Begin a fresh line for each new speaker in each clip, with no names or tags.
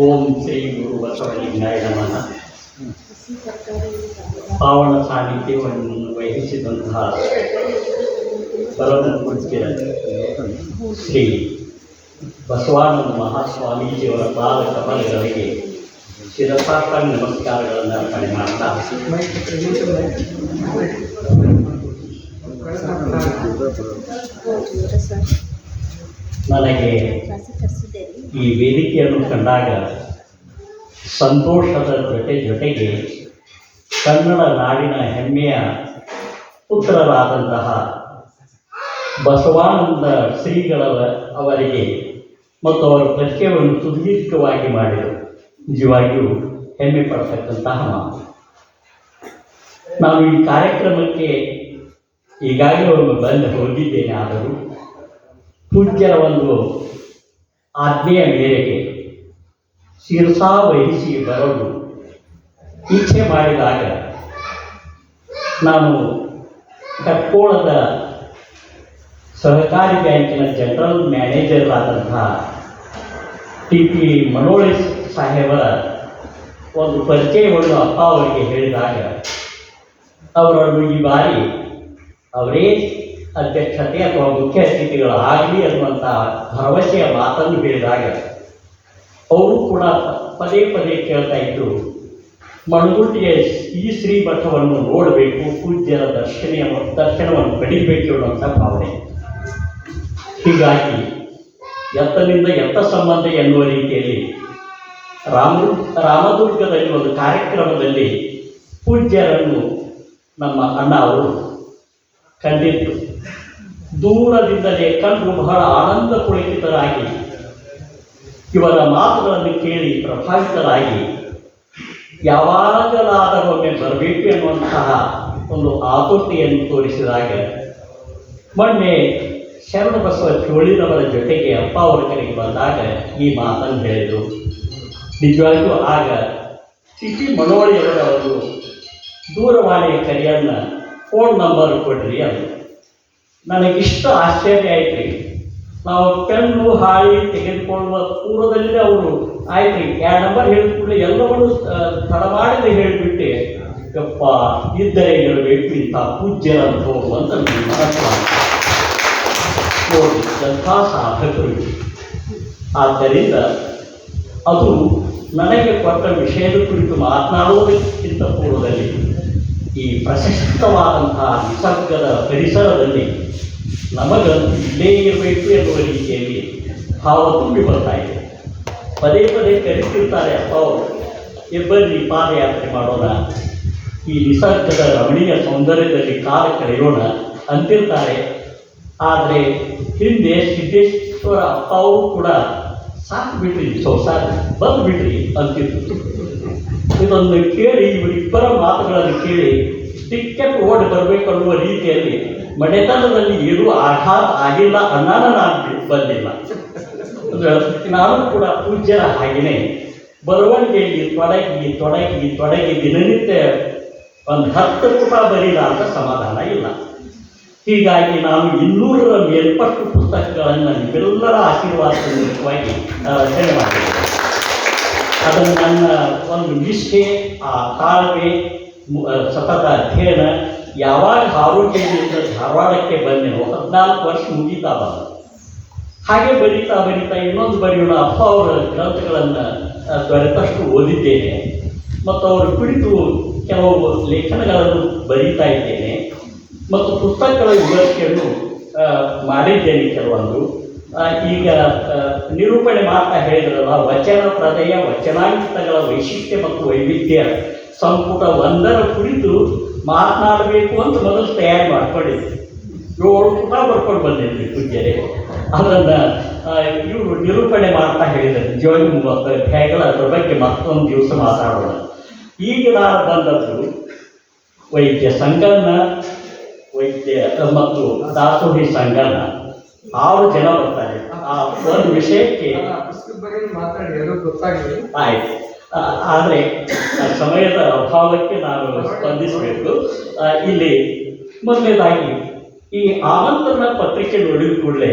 ಓಂ ಶ್ರೀ ಗುರು ಬಸವಲಿಂಗಾಯ ನಮಃ. ಪಾವನ ಸಾನ್ನಿಧ್ಯವನ್ನು ವಹಿಸಿದಂತಹ ಪರಮ ಪೂಜ್ಯ ಶ್ರೀ ಬಸವಾನಂದ ಮಹಾಸ್ವಾಮೀಜಿಯವರ ಪಾದ ಕಮಲಗಳಿಗೆ ಶಿರಸಾಷ್ಟಾಂಗ ನಮಸ್ಕಾರಗಳನ್ನು ಅರ್ಪಣೆ ಮಾಡ್ತಾ ನನಗೆ ಈ ವೇದಿಕೆಯನ್ನು ಕಂಡಾಗ ಸಂತೋಷದ ಜೊತೆಗೆ ಕನ್ನಡ ನಾಡಿನ ಹೆಮ್ಮೆಯ ಪುತ್ರರಾದಂತಹ ಬಸವಾನಂದ ಶ್ರೀಗಳ ಅವರಿಗೆ ಮತ್ತು ಅವರ ಪರಿಚಯವನ್ನು ಸುದೀರ್ಘವಾಗಿ ಮಾಡಿದರು. ನಿಜವಾಗಿಯೂ ಹೆಮ್ಮೆ ಪಡ್ತಕ್ಕಂತಹ ಮಾತು. ನಾನು ಈ ಕಾರ್ಯಕ್ರಮಕ್ಕೆ ಈಗಾಗಲೇ ಒಮ್ಮೆ ಬಂದು ಹೋಗಿದ್ದೇನೆ. ಆದರೂ ಪೂಜ್ಯರ ಒಂದು ಆಜ್ಞೆಯ ಮೇರೆಗೆ ಶಿರಸಾ ವಹಿಸಿ ಬರಲು ಇಚ್ಛೆ ಮಾಡಿದಾಗ ನಾನು ಕಟ್ಕೋಳದ ಸಹಕಾರಿ ಬ್ಯಾಂಕಿನ ಜನರಲ್ ಮ್ಯಾನೇಜರ್ ಆದಂತಹ TP ಮನೋಳಿ ಸಾಹೇಬರ ಒಂದು ಪರಿಚಯವನ್ನು ಅಪ್ಪ ಅವರಿಗೆ ಹೇಳಿದಾಗ ಅವರನ್ನು ಈ ಬಾರಿ ಅವರೇ ಅಧ್ಯಕ್ಷತೆ ಅಥವಾ ಮುಖ್ಯ ಅತಿಥಿಗಳಾಗಲಿ ಅನ್ನುವಂಥ ಭರವಸೆಯ ಮಾತನ್ನು ಹೇಳಿದಾಗ ಅವರು ಕೂಡ ಪದೇ ಪದೇ ಕೇಳ್ತಾ ಇದ್ದರು, ಮಣಗುಟ್ಟಿಯ ಈ ಶ್ರೀಮಠವನ್ನು ನೋಡಬೇಕು, ಪೂಜ್ಯರ ದರ್ಶನವನ್ನು ಪಡೀಬೇಕು ಅನ್ನುವಂಥ ಭಾವನೆ. ಹೀಗಾಗಿ ಎತ್ತನಿಂದ ಎತ್ತ ಸಂಬಂಧ ಎನ್ನುವ ರೀತಿಯಲ್ಲಿ ರಾಮದುರ್ಗದಲ್ಲಿ ಒಂದು ಕಾರ್ಯಕ್ರಮದಲ್ಲಿ ಪೂಜ್ಯರನ್ನು ನಮ್ಮ ಅಣ್ಣ ಅವರು ಕಂಡಿದ್ದು ದೂರದಿಂದಲೇ ಕಂಡು ಬಹಳ ಆನಂದ ಪುಳಕಿತರಾಗಿ ಇವರ ಮಾತುಗಳನ್ನು ಕೇಳಿ ಪ್ರಭಾವಿತರಾಗಿ ಯಾವಾಗಲಾದರೊಮ್ಮೆ ಬರಬೇಕು ಎನ್ನುವಂತಹ ಒಂದು ಆತುರತೆಯನ್ನು ತೋರಿಸಿದಾಗ ಮೊನ್ನೆ ಶರಣಬಸವ ಚೋಳಿನವರ ಜೊತೆಗೆ ಅಪ್ಪ ಅವರ ಕಡೆಗೆ ಬಂದಾಗ ಈ ಮಾತನ್ನು ಹೇಳಿದರು. ನಿಜವಾಗಿಯೂ ಆಗ TP ಮನೋಳಿಯವರ ಒಂದು ದೂರವಾಣಿಯ ಕರೆಯನ್ನು ಫೋನ್ ನಂಬರ್ ಕೊಡ್ರಿ ಅದು ನನಗಿಷ್ಟ ಆಶ್ಚರ್ಯ ಆಯ್ತು ರೀ. ನಾವು ಪೆನ್ನು ಹಾಳಿ ತೆಗೆದುಕೊಳ್ಳುವ ಪೂರ್ವದಲ್ಲೇ ಅವರು ಆಯ್ತು ರೀ 2 ನಂಬರ್ ಹೇಳಿದ ಕೂಡಲೇ ಎಲ್ಲವನ್ನು ತಡಮಾಡದೆ ಹೇಳಿಬಿಟ್ಟೆ, ಯಪ್ಪ ಇದ್ದರೆ ಹೇಳಬೇಕು ಇಂಥ ಪೂಜ್ಯರಂತೋ ಅಂತ ನೋಡಿ ಎಂಥ ಸಾಧಕರು. ಆದ್ದರಿಂದ ಅದು ನನಗೆ ಕೊಟ್ಟ ವಿಷಯದ ಕುರಿತು ಮಾತನಾಡುವುದಕ್ಕಿಂತ ಪೂರ್ವದಲ್ಲಿ ಈ ಪ್ರಶಸ್ತವಾದಂತಹ ನಿಸರ್ಗದ ಪರಿಸರದಲ್ಲಿ ನಮಗಂತೂ ಇಲ್ಲೇ ಇರಬೇಕು ಎನ್ನುವ ರೀತಿಯಲ್ಲಿ ಭಾವ ತುಂಬಿ ಬರ್ತಾ ಇದೆ. ಪದೇ ಪದೇ ಕರೆತಿರ್ತಾರೆ ಅಪ್ಪ ಅವರು, ಬನ್ನಿ ಪಾದಯಾತ್ರೆ ಮಾಡೋಣ, ಈ ನಿಸರ್ಗದ ರಮಣೀಯ ಸೌಂದರ್ಯದಲ್ಲಿ ಕಾಲ ಕಳೆಯೋಣ ಅಂತಿರ್ತಾರೆ. ಆದರೆ ಹಿಂದೆ ಸಿದ್ದೇಶ್ವರ ಅಪ್ಪ ಅವರು ಕೂಡ ಸಾಕು ಬಿಡ್ರಿ ಸಂಸಾರ ಬಂದು ಬಿಡ್ರಿ ಅಂತಿತ್ತು. ಇದನ್ನು ಕೇಳಿ ಇವರಿಬ್ಬರ ಮಾತುಗಳನ್ನು ಕೇಳಿ ಟಿಕೆಟ್ ಓಡಿ ಬರಬೇಕು ಅನ್ನುವ ರೀತಿಯಲ್ಲಿ ಮನೆತನದಲ್ಲಿ ಏನೂ ಆಘಾತ ಆಗಿಲ್ಲ ಅನ್ನಾನ ನಾನು ಬಂದಿಲ್ಲ. ನಾನು ಕೂಡ ಪೂಜ್ಯರ ಹಾಗೆಯೇ ಬರವಣಿಗೆಯಲ್ಲಿ ತೊಡಗಿ ದಿನನಿತ್ಯ ಒಂದು 10 ಪುಟ ಬರೀಲ್ಲ ಅಂತ ಸಮಾಧಾನ ಇಲ್ಲ. ಹೀಗಾಗಿ ನಾನು 200ರ ಮೇಲ್ಪಟ್ಟು ಪುಸ್ತಕಗಳನ್ನು ನಿಮ್ಮೆಲ್ಲರ ಆಶೀರ್ವಾದವಾಗಿ ರಚನೆ ಮಾಡಿದೆ. ಅದನ್ನು ನನ್ನ ಒಂದು ನಿಷ್ಠೆ, ಆ ತಾಳ್ಮೆ, ಸತತ ಅಧ್ಯಯನ, ಯಾವಾಗ ಆರೋಗ್ಯದಿಂದ ಧಾರವಾಡಕ್ಕೆ ಬಂದೆನೋ 14 ವರ್ಷ ಮುಗೀತಾ ಬಂದ. ಹಾಗೆ ಬರೀತಾ ಇನ್ನೊಂದು ಬರೆಯೋಣ ಅಪ್ಪ ಅವರ ಗ್ರಂಥಗಳನ್ನು ದೊರೆತಷ್ಟು ಓದಿದ್ದೇನೆ ಮತ್ತು ಅವರ ಕುರಿತು ಕೆಲವು ಲೇಖನಗಳನ್ನು ಬರೀತಾ ಇದ್ದೇನೆ ಮತ್ತು ಪುಸ್ತಕಗಳ ವಿಮರ್ಶೆಯನ್ನು ಮಾಡಿದ್ದೇನೆ ಕೆಲವೊಂದು. ಈಗ ನಿರೂಪಣೆ ಮಾಡ್ತಾ ಹೇಳಿದ್ರಲ್ಲ, ವಚನ ಪ್ರದಯ ವಚನಾಂಕಿತಗಳ ವೈಶಿಷ್ಟ್ಯ ಮತ್ತು ವೈವಿಧ್ಯ ಸಂಪುಟ 1ರ ಕುರಿತು ಮಾತನಾಡಬೇಕು ಅಂತ ಮೊದಲು ತಯಾರಿ ಮಾಡ್ಕೊಂಡಿದ್ದೆ. 7 ಪುಟ ಬರ್ಕೊಂಡು ಬಂದಿದ್ವಿ ಪೂಜ್ಯರೇ. ಅದನ್ನು ಇವರು ನಿರೂಪಣೆ ಮಾಡ್ತಾ ಹೇಳಿದ್ದಾರೆ. ನಿಜವಾಗಿ 30 ಅಧ್ಯಾಯಗಳು ಅದರ ಬಗ್ಗೆ ಮತ್ತೊಂದು ದಿವಸ ಮಾತಾಡೋಣ. ಈಗ ನಾನು ಬಂದದ್ದು ವೈದ್ಯ ಸಂಗಣ್ಣ, ವೈದ್ಯ ಮತ್ತು ದಾಸೋಹಿ ಸಂಗಣ್ಣ 6 ಜನ ಬರ್ತಾರೆ. ಆ ಒಂದು ವಿಷಯಕ್ಕೆ ಆಯ್ತು. ಆದರೆ ಸಮಯದ ಅಭಾವಕ್ಕೆ ನಾನು ಸ್ಪಂದಿಸಬೇಕು. ಇಲ್ಲಿ ಮೊದಲನೇದಾಗಿ ಈ ಆಮಂತ್ರಣ ಪತ್ರಿಕೆ ನೋಡಿದ ಕೂಡಲೇ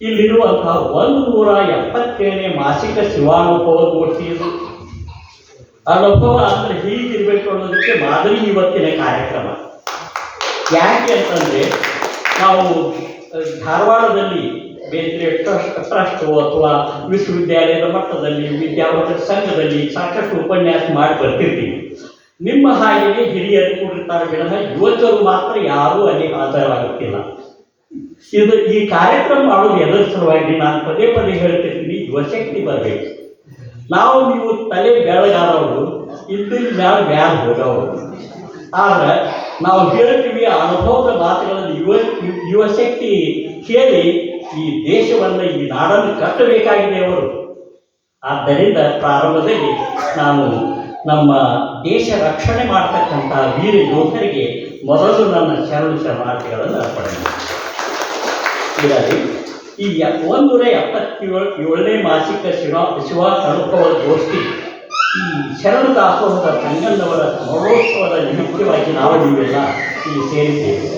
ಇಲ್ಲಿರುವಂತಹ 177ನೇ ಮಾಸಿಕ ಶಿವಾನುಭವ ಗೋಷ್ಠಿ ಇದು. ಅನುಭವ ಅಂದರೆ ಹೀಗಿರ್ಬೇಕು ಅನ್ನೋದಕ್ಕೆ ಮಾದರಿ ಇವತ್ತಿನ ಕಾರ್ಯಕ್ರಮ. ಯಾಕೆ ಅಂತಂದರೆ ನಾವು ಧಾರವಾಡದಲ್ಲಿ ಬೇರೆ ಟ್ರಸ್ಟು ಅಥವಾ ವಿಶ್ವವಿದ್ಯಾಲಯದ ಮಟ್ಟದಲ್ಲಿ ವಿದ್ಯಾವರ್ಧಕ ಸಂಘದಲ್ಲಿ ಸಾಕಷ್ಟು ಉಪನ್ಯಾಸ ಮಾಡಿ ಬರ್ತಿರ್ತೀವಿ. ನಿಮ್ಮ ಹಾಗೆಯೇ ಹಿರಿಯರು ಕೂಡಿರ್ತಾರೆ ವಿನಃ ಯುವಕರು ಮಾತ್ರ ಯಾರೂ ಅಲ್ಲಿ ಹಾಜರಾಗುತ್ತಿಲ್ಲ. ಈ ಕಾರ್ಯಕ್ರಮ ಮಾಡೋದು ಎದರ ಸಲುವಾಗಿ ನಾನು ಪದೇ ಪದೇ ಹೇಳ್ತಿರ್ತೀನಿ, ಯುವಶಕ್ತಿ ಬರಬೇಕು. ನೀವು ತಲೆ ಬೆಳಗಾದವರು ಇದ್ದಿನ ಮ್ಯಾಲ ಹೋಗವರು. ಆದ್ರೆ ನಾವು ಹೇಳ್ತೀವಿ ಆ ಅನುಭವದ ಮಾತುಗಳಲ್ಲಿ ಯುವಶಕ್ತಿ ಕೇಳಿ ಈ ದೇಶವನ್ನು ಈ ನಾಡನ್ನು ಕಟ್ಟಬೇಕಾಗಿದೆ ಅವರು. ಆದ್ದರಿಂದ ಪ್ರಾರಂಭದಲ್ಲಿ ನಾನು ನಮ್ಮ ದೇಶ ರಕ್ಷಣೆ ಮಾಡ್ತಕ್ಕಂಥ ವೀರ ಯೋಧರಿಗೆ ಮೊದಲು ನನ್ನ ಶರಣಾರ್ಥಿಗಳನ್ನು ಅರ್ಪಣೆ ಮಾಡಿ. ಈ 177ನೇ ಮಾಸಿಕ ಶಿವ ಅನುಭವ ಗೋಷ್ಠಿ ಈ ಶರಣ ದಾಸೋಹದ ಸಂಗಣ್ಣವರ ಮಹೋತ್ಸವದ ನಿಮಿತ್ತವಾಗಿ ನೀವೆಲ್ಲ ಇಲ್ಲಿ ಸೇರಿದ್ದೇವೆ.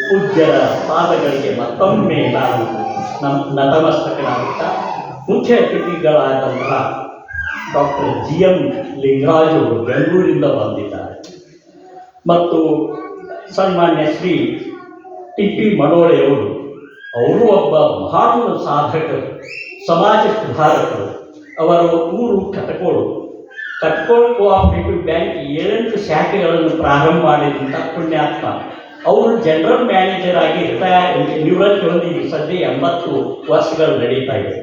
ಪೂಜ್ಯರ ಪಾದಗಳಿಗೆ ಮತ್ತೊಮ್ಮೆ ನಾನು ನತಮಸ್ತಕನಾಗುತ್ತಾ ಮುಖ್ಯ ಅತಿಥಿಗಳಾದಂತಹ ಡಾಕ್ಟರ್ GM ಲಿಂಗರಾಜ್ ಅವರು ಬೆಂಗಳೂರಿಂದ ಬಂದಿದ್ದಾರೆ ಮತ್ತು ಸನ್ಮಾನ್ಯ ಶ್ರೀ TP ಮಡೋಳೆಯವರು, ಅವರು ಒಬ್ಬ ಮಹಾನ್ ಸಾಧಕರು, ಸಮಾಜ ಸುಧಾರಕರು. ಅವರ ಊರು ಕಟ್ಕೋಳು ಕೋಆಪರೇಟಿವ್ ಬ್ಯಾಂಕ್ 7 ಶಾಖೆಗಳನ್ನು ಪ್ರಾರಂಭ ಮಾಡಿದಂಥ ಪುಣ್ಯಾತ್ಮ. ಅವರು ಜನರಲ್ ಮ್ಯಾನೇಜರ್ ಆಗಿ ನಿವೃತ್ತಿ ಹೊಂದಿ ಸದ್ಯ 80 ವರ್ಷಗಳು ನಡೀತಾ ಇದೆ.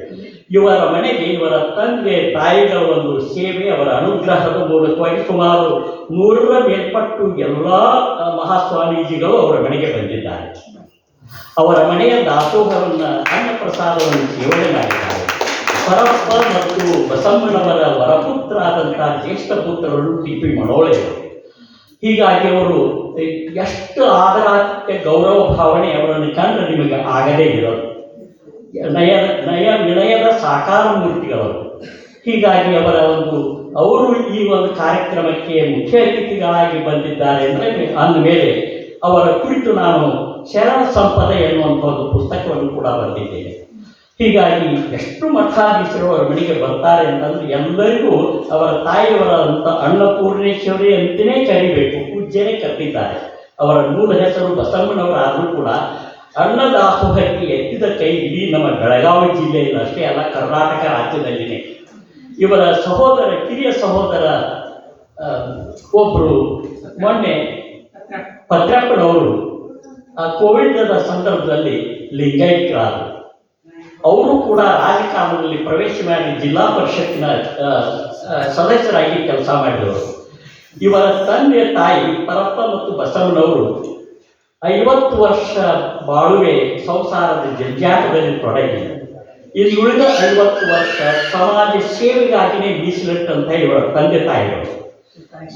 ಇವರ ಮನೆಗೆ ಇವರ ತಂದೆ ತಾಯಿಗಳ ಒಂದು ಸೇವೆ, ಅವರ ಅನುಗ್ರಹದ ಮೂಲಕವಾಗಿ ಸುಮಾರು 100ರ ಮೇಲ್ಪಟ್ಟು ಎಲ್ಲ ಮಹಾಸ್ವಾಮೀಜಿಗಳು ಅವರ ಮನೆಗೆ ಬಂದಿದ್ದಾರೆ. ಅವರ ಮನೆಯ ದಾಸೋಹವನ್ನು ಅನ್ನಪ್ರಸಾದವನ್ನು ಸೇವನೆ ಮಾಡಿದ್ದಾರೆ. ಪರಪ್ಪ ಮತ್ತು ಬಸಮ್ಮನವರ ವರಪುತ್ರ ಆದಂತಹ ಜ್ಯೇಷ್ಠ ಪುತ್ರರು TP ಮಡೋಳೆಯವರು. ಹೀಗಾಗಿ ಅವರು ಎಷ್ಟು ಆದರಾತ್ಯ ಗೌರವ ಭಾವನೆ ಅವರನ್ನು ಕಂಡು ನಿಮಗೆ ಆಗದೇ ಇರೋದು. ವಿನಯದ ಸಾಕಾರ ಮೂರ್ತಿಗಳವರು. ಹೀಗಾಗಿ ಅವರು ಈ ಒಂದು ಕಾರ್ಯಕ್ರಮಕ್ಕೆ ಮುಖ್ಯ ಅತಿಥಿಗಳಾಗಿ ಬಂದಿದ್ದಾರೆ ಅಂದರೆ ಅಂದಮೇಲೆ ಅವರ ಕುರಿತು ನಾನು ಶರಣ ಸಂಪದ ಎನ್ನುವಂಥ ಒಂದು ಪುಸ್ತಕವನ್ನು ಕೂಡ ಬರೆದಿದ್ದೇನೆ. ಹೀಗಾಗಿ ಎಷ್ಟು ಮಠಾಧೀಶರು ಅವರ ಮನೆಗೆ ಬರ್ತಾರೆ ಅಂತಂದ್ರೆ ಎಲ್ಲರಿಗೂ ಅವರ ತಾಯಿಯವರಂಥ ಅನ್ನಪೂರ್ಣೇಶ್ವರಿ ಅಂತಲೇ ಕರಿಬೇಕು, ಪೂಜ್ಯರೇ ಕರೆದಿದ್ದಾರೆ. ಅವರ ಮೂಲ ಹೆಸರು ಬಸಮ್ಮನವರಾದರೂ ಕೂಡ ಅನ್ನದಾಸೋಹಕ್ಕೆ ಎತ್ತಿದ ಕೈ ಇಡೀ ನಮ್ಮ ಬೆಳಗಾವಿ ಜಿಲ್ಲೆಯಲ್ಲಿ ಅಷ್ಟೇ ಅಲ್ಲ, ಕರ್ನಾಟಕ ರಾಜ್ಯದಲ್ಲಿನೇ. ಇವರ ಕಿರಿಯ ಸಹೋದರ ಒಬ್ಬರು ಮೊನ್ನೆ ಪತ್ರಪ್ಪನವರು ಕೋವಿಡ್ದ ಸಂದರ್ಭದಲ್ಲಿ ಲಿಂಗೈಕ್ಯರಾದರು. ಅವರು ಕೂಡ ರಾಜಕಾರಣದಲ್ಲಿ ಪ್ರವೇಶ ಮಾಡಿ ಜಿಲ್ಲಾ ಪರಿಷತ್ತಿನ ಸದಸ್ಯರಾಗಿ ಕೆಲಸ ಮಾಡಿದವರು. ಇವರ ತಂದೆ ತಾಯಿ ಪರಪ್ಪ ಮತ್ತು ಬಸವನವರು 50 ವರ್ಷ ಬಾಳುವೆ ಸಂಸಾರದ ಜಂಜಾಟದಲ್ಲಿ ತೊಡಗಿ ಇಲ್ಲಿ ಉಳಿದ 50 ವರ್ಷ ಸಮಾಜ ಸೇವೆಗಾಗಿಯೇ ಮೀಸಲಿಟ್ಟಂತ ಇವರ ತಂದೆ ತಾಯಿಗಳು.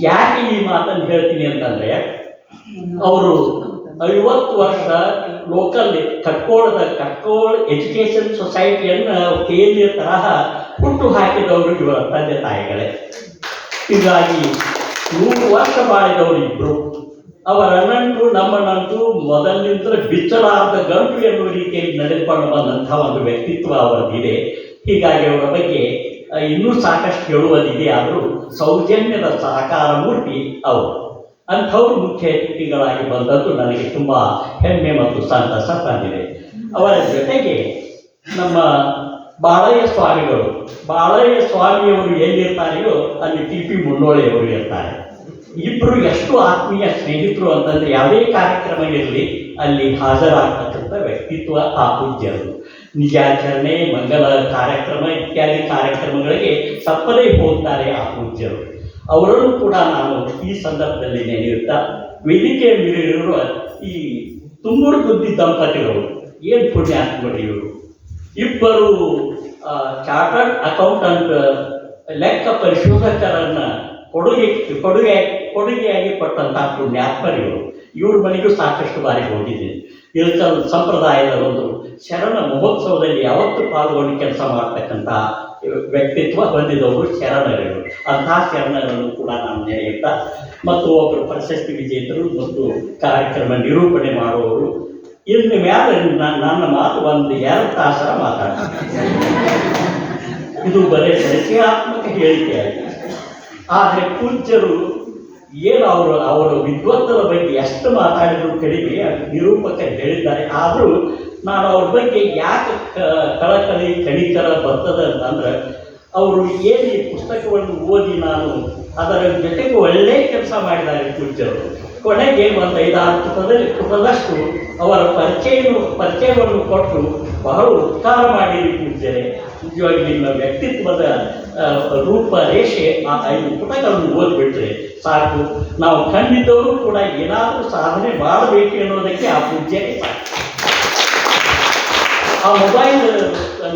ಯಾಕೆ ಈ ಮಾತನ್ನು ಹೇಳ್ತೀನಿ ಅಂತಂದರೆ, ಅವರು 50 ವರ್ಷ ಲೋಕಲ್ ಕಟ್ಕೋಳ ಎಜುಕೇಷನ್ ಸೊಸೈಟಿಯನ್ನು ಕೇಂದ್ರೀಯ ತರಹ ಹುಟ್ಟು ಹಾಕಿದವರು ಇವರ ತಂದೆ ತಾಯಿಗಳೇ. ಹೀಗಾಗಿ 100 ವರ್ಷ ಬಾಳಿದವರು ಇಬ್ಬರು. ಅವರ ನಂಟು ನಮ್ಮ ನಂಟು ಮೊದಲಿನಿಂದ ಬಿಚ್ಚಲಾರದ ಗಂಟು ಎನ್ನುವ ರೀತಿಯಲ್ಲಿ ನಡೆದುಕೊಂಡು ಬಂದಂಥ ಒಂದು ವ್ಯಕ್ತಿತ್ವ ಅವರದಿದೆ. ಹೀಗಾಗಿ ಅವರ ಬಗ್ಗೆ ಇನ್ನೂ ಸಾಕಷ್ಟು ಹೇಳುವುದಿದೆ. ಆದರೂ ಸೌಜನ್ಯದ ಸಾಕಾರ ಮೂರ್ತಿ ಅವರು. ಅಂಥವ್ರು ಮುಖ್ಯ ಅತಿಥಿಗಳಾಗಿ ಬಂದದ್ದು ನನಗೆ ತುಂಬ ಹೆಮ್ಮೆ ಮತ್ತು ಸಂತಸ ತಂದಿದೆ. ಅವರ ಜೊತೆಗೆ ನಮ್ಮ ಬಾಳಯ್ಯ ಸ್ವಾಮಿಯವರು ಎಲ್ಲಿರ್ತಾರೆಯೋ ಅಲ್ಲಿ TP ಮುನ್ನೋಳೆಯವರು ಇರ್ತಾರೆ. ಇಬ್ಬರು ಎಷ್ಟು ಆತ್ಮೀಯ ಸ್ನೇಹಿತರು ಅಂತಂದರೆ ಯಾವುದೇ ಕಾರ್ಯಕ್ರಮ ಇರಲಿ ಅಲ್ಲಿ ಹಾಜರಾಗ್ತಕ್ಕಂಥ ವ್ಯಕ್ತಿತ್ವ ಆ ಪೂಜ್ಯರು. ನಿಜಾಚರಣೆ, ಮಂಗಲ ಕಾರ್ಯಕ್ರಮ ಇತ್ಯಾದಿ ಕಾರ್ಯಕ್ರಮಗಳಿಗೆ ತಪ್ಪದೇ ಹೋಗ್ತಾರೆ ಆ ಪೂಜ್ಯರು. ಅವರನ್ನು ಕೂಡ ನಾನು ಈ ಸಂದರ್ಭದಲ್ಲಿ ನೆನೆಯುತ್ತಾ, ವೇದಿಕೆಯ ಮೇಲಿರುವ ಈ ತುಂಬೂರು ಗುದ್ದಿ ದಂಪತಿಗಳು ಏನು ಪುಣ್ಯಾತ್ಮರು ಇವರು. ಇಬ್ಬರು ಚಾರ್ಟರ್ಡ್ ಅಕೌಂಟೆಂಟ್ ಲೆಕ್ಕ ಪರಿಶೋಧಕರನ್ನು ಕೊಡುಗೆಯಾಗಿ ಕೊಟ್ಟಂತಹ ಪುಣ್ಯಾತ್ಮರು ಇವ್ರ ಮನೆಗೂ ಸಾಕಷ್ಟು ಬಾರಿ ಹೋಗಿದ್ದೀನಿ. ಇಳಕಲ್ ಸಂಪ್ರದಾಯದ ಒಂದು ಶರಣ ಮಹೋತ್ಸವದಲ್ಲಿ ಯಾವತ್ತೂ ಪಾಲ್ಗೊಂಡು ಕೆಲಸ ಮಾಡ್ತಕ್ಕಂಥ ವ್ಯಕ್ತಿತ್ವ ಹೊಂದಿದವರು ಶರಣರು. ಅಂತಹ ಶರಣರನ್ನು ಕೂಡ ನಾನು ನೆನೆಯುತ್ತಾ, ಮತ್ತು ಒಬ್ಬರು ಪ್ರಶಸ್ತಿ ವಿಜೇತರು ಮತ್ತು ಕಾರ್ಯಕ್ರಮ ನಿರೂಪಣೆ ಮಾಡುವವರು ಇನ್ನು ಮ್ಯಾಲೆ ನನ್ನ ಮಾತು ಒಂದು 2 ತಾಸರ ಮಾತಾಡ್ತೀನಿ. ಇದು ಬರೀ ಪರಿಚಯಾತ್ಮಕ ಹೇಳಿಕೆಯಾಗಿದೆ. ಆದರೆ ಪೂಜ್ಯರು ಏನು ಅವರ ವಿದ್ವತ್ತರ ಬಗ್ಗೆ ಎಷ್ಟು ಮಾತಾಡಿದ್ರು ಕಡಿಮೆ, ನಿರೂಪಕ ಹೇಳಿದ್ದಾರೆ. ಆದರೂ ನಾನು ಅವ್ರ ಬಗ್ಗೆ ಯಾಕೆ ಕಳಕಳಿ ಕಣಿಕರ ಬರ್ತದೆ ಅಂತಂದ್ರೆ, ಅವರು ಏನು ಈ ಪುಸ್ತಕವನ್ನು ಓದಿ ನಾನು ಅದರ ಜೊತೆಗೆ ಒಳ್ಳೆಯ ಕೆಲಸ ಮಾಡಿದ್ದಾರೆ ಪೂಜ್ಯರು. ಕೊನೆಗೆ ಒಂದು 5-6 ಪುಟದಷ್ಟು ಅವರ ಪರಿಚಯವನ್ನು ಕೊಟ್ಟು ಬಹಳ ಉಪಕಾರ ಮಾಡಿರಿ ಪೂಜ್ಯರೇ. ನಿಜವಾಗಿ ನಿಮ್ಮ ವ್ಯಕ್ತಿತ್ವದ ರೂಪರೇಷೆ ಆ 5 ಪುಟಗಳನ್ನು ಓದಿಬಿಟ್ರೆ ಸಾಕು. ನಾವು ಖಂಡಿತವರು ಕೂಡ ಏನಾದರೂ ಸಾಧನೆ ಮಾಡಬೇಕು ಅನ್ನೋದಕ್ಕೆ ಆ ಪೂಜ್ಯರೇ ಸಾಕು. ಆ ಮೊಬೈಲ್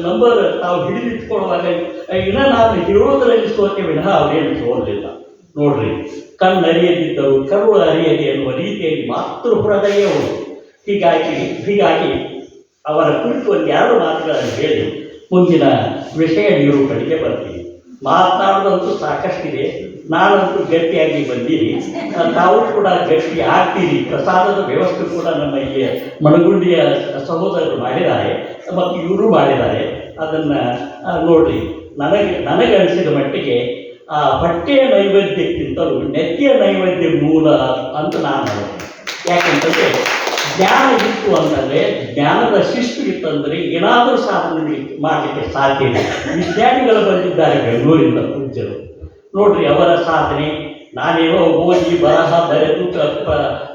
ನಂಬರ್ ನಾವು ಹಿಡಿದಿಟ್ಕೊಳ್ಳುವಾಗ ಇನ್ನೂ ನಾನು ಹೇಳೋದರಲ್ಲಿ ಸೋತೆ ವಿನಃ ಅವರೇನು ಸೋಲಿಲ್ಲ. ನೋಡ್ರಿ, ಕಣ್ಣರಿಯದಿದ್ದರು ಕರುಳು ಅರಿಯದೆ ಎನ್ನುವ ರೀತಿಯಲ್ಲಿ ಮಾತೃ ಹೃದಯವು. ಹೀಗಾಗಿ ಅವರ ಕುರಿತು ಒಂದು 2 ಮಾತುಗಳನ್ನು ಹೇಳಿ ಮುಂದಿನ ವಿಷಯ ನಿರೂಪಣೆಗೆ ಬರ್ತೀನಿ. ಮಾತನಾಡೋದಂತೂ ಸಾಕಷ್ಟಿದೆ. ನಾನಂತೂ ಗಟ್ಟಿಯಾಗಿ ಬಂದೀನಿ, ತಾವು ಕೂಡ ಗಟ್ಟಿ ಆಗ್ತೀರಿ. ಪ್ರಸಾದದ ವ್ಯವಸ್ಥೆ ಕೂಡ ನಮ್ಮ ಇಲ್ಲಿ ಮಣಗುಂಡಿಯ ಸಹೋದರರು ಮಾಡಿದ್ದಾರೆ ಮತ್ತು ಇವರು ಮಾಡಿದ್ದಾರೆ. ಅದನ್ನು ನೋಡ್ರಿ, ನನಗೆ ಅನಿಸಿದ ಮಟ್ಟಿಗೆ ಆ ಹೊಟ್ಟೆಯ ನೈವೇದ್ಯಕ್ಕಿಂತಲೂ ನೆತ್ತಿಯ ನೈವೇದ್ಯ ಮೂಲ ಅಂತ ನಾನು. ಯಾಕೆಂತಂದರೆ ಜ್ಞಾನ ಇತ್ತು ಅಂತಂದರೆ, ಜ್ಞಾನದ ಶಿಸ್ತು ಇತ್ತಂದರೆ ಏನಾದರೂ ಸಾಧನೆ ಮಾಡಲಿಕ್ಕೆ ಸಾಧ್ಯ ಇದೆ. ವಿಜ್ಞಾನಿಗಳು ಬಂದಿದ್ದಾರೆ ಬೆಂಗಳೂರಿಂದ ಪೂಜ್ಯರು. ನೋಡ್ರಿ, ಅವರ ಸಾಧನೆ ನಾನೇನೋ ಓದಿ ಬರಹ ಬರೆದು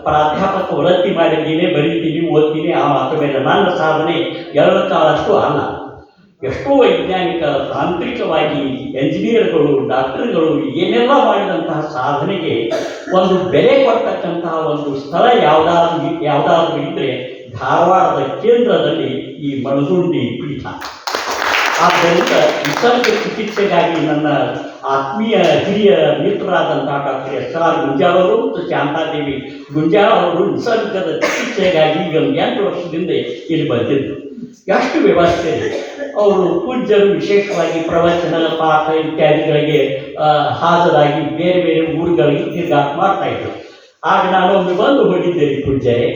ಪ್ರಾಧ್ಯಾಪಕ ವೃತ್ತಿ ಮಾಡಿದ್ದೀನಿ, ಬರೀತೀನಿ, ಓದ್ತೀನಿ, ಆ ಮಾತು ಮೇಲೆ ನನ್ನ ಸಾಧನೆ 2 ಕಾಲಷ್ಟು ಅಲ್ಲ. ಎಷ್ಟೋ ವೈಜ್ಞಾನಿಕ ತಾಂತ್ರಿಕವಾಗಿ ಎಂಜಿನಿಯರ್ಗಳು ಡಾಕ್ಟರ್ಗಳು ಏನೆಲ್ಲ ಮಾಡಿದಂತಹ ಸಾಧನೆಗೆ ಒಂದು ಬೆಲೆ ಕೊಡ್ತಕ್ಕಂತಹ ಒಂದು ಸ್ಥಳ ಯಾವುದಾದ್ರೂ ಇದ್ದರೆ ಧಾರವಾಡದ ಕೇಂದ್ರದಲ್ಲಿ ಈ ಮಣಗುಂಡಿ ಪೀಠ. ಆದ್ದರಿಂದ ನಿಸರ್ಗ ಚಿಕಿತ್ಸೆಗಾಗಿ ನನ್ನ ಆತ್ಮೀಯ ಹಿರಿಯ ಮಿತ್ರರಾದಂತಹ ಡಾಕ್ಟರ್ SR ಗುಂಜಾಳ್ ಅವರು ಮತ್ತು ಶಾಂತಾದೇವಿ ಗುಂಜಾಳ್ ಅವರು ನಿಸರ್ಗದ ಚಿಕಿತ್ಸೆಗಾಗಿ ಈಗ 8 ವರ್ಷದಿಂದ ಇಲ್ಲಿ ಬಂದಿದ್ದರು. ಎಷ್ಟು ವ್ಯವಸ್ಥೆ ಇದೆ. ಅವರು ಪೂಜ್ಯರು ವಿಶೇಷವಾಗಿ ಪ್ರವಚನ ಪಾಠ ಇತ್ಯಾದಿಗಳಿಗೆ ಹಾಜರಾಗಿ ಬೇರೆ ಬೇರೆ ಊರುಗಳಿಗೆ ತಿರುಗಾಟ ಮಾಡ್ತಾಯಿದ್ರು. ಆಗ ನಾನೊಮ್ಮೆ ಬಂದು ಹೋಗಿದ್ದೇನೆ ಪೂಜ್ಯರೇ.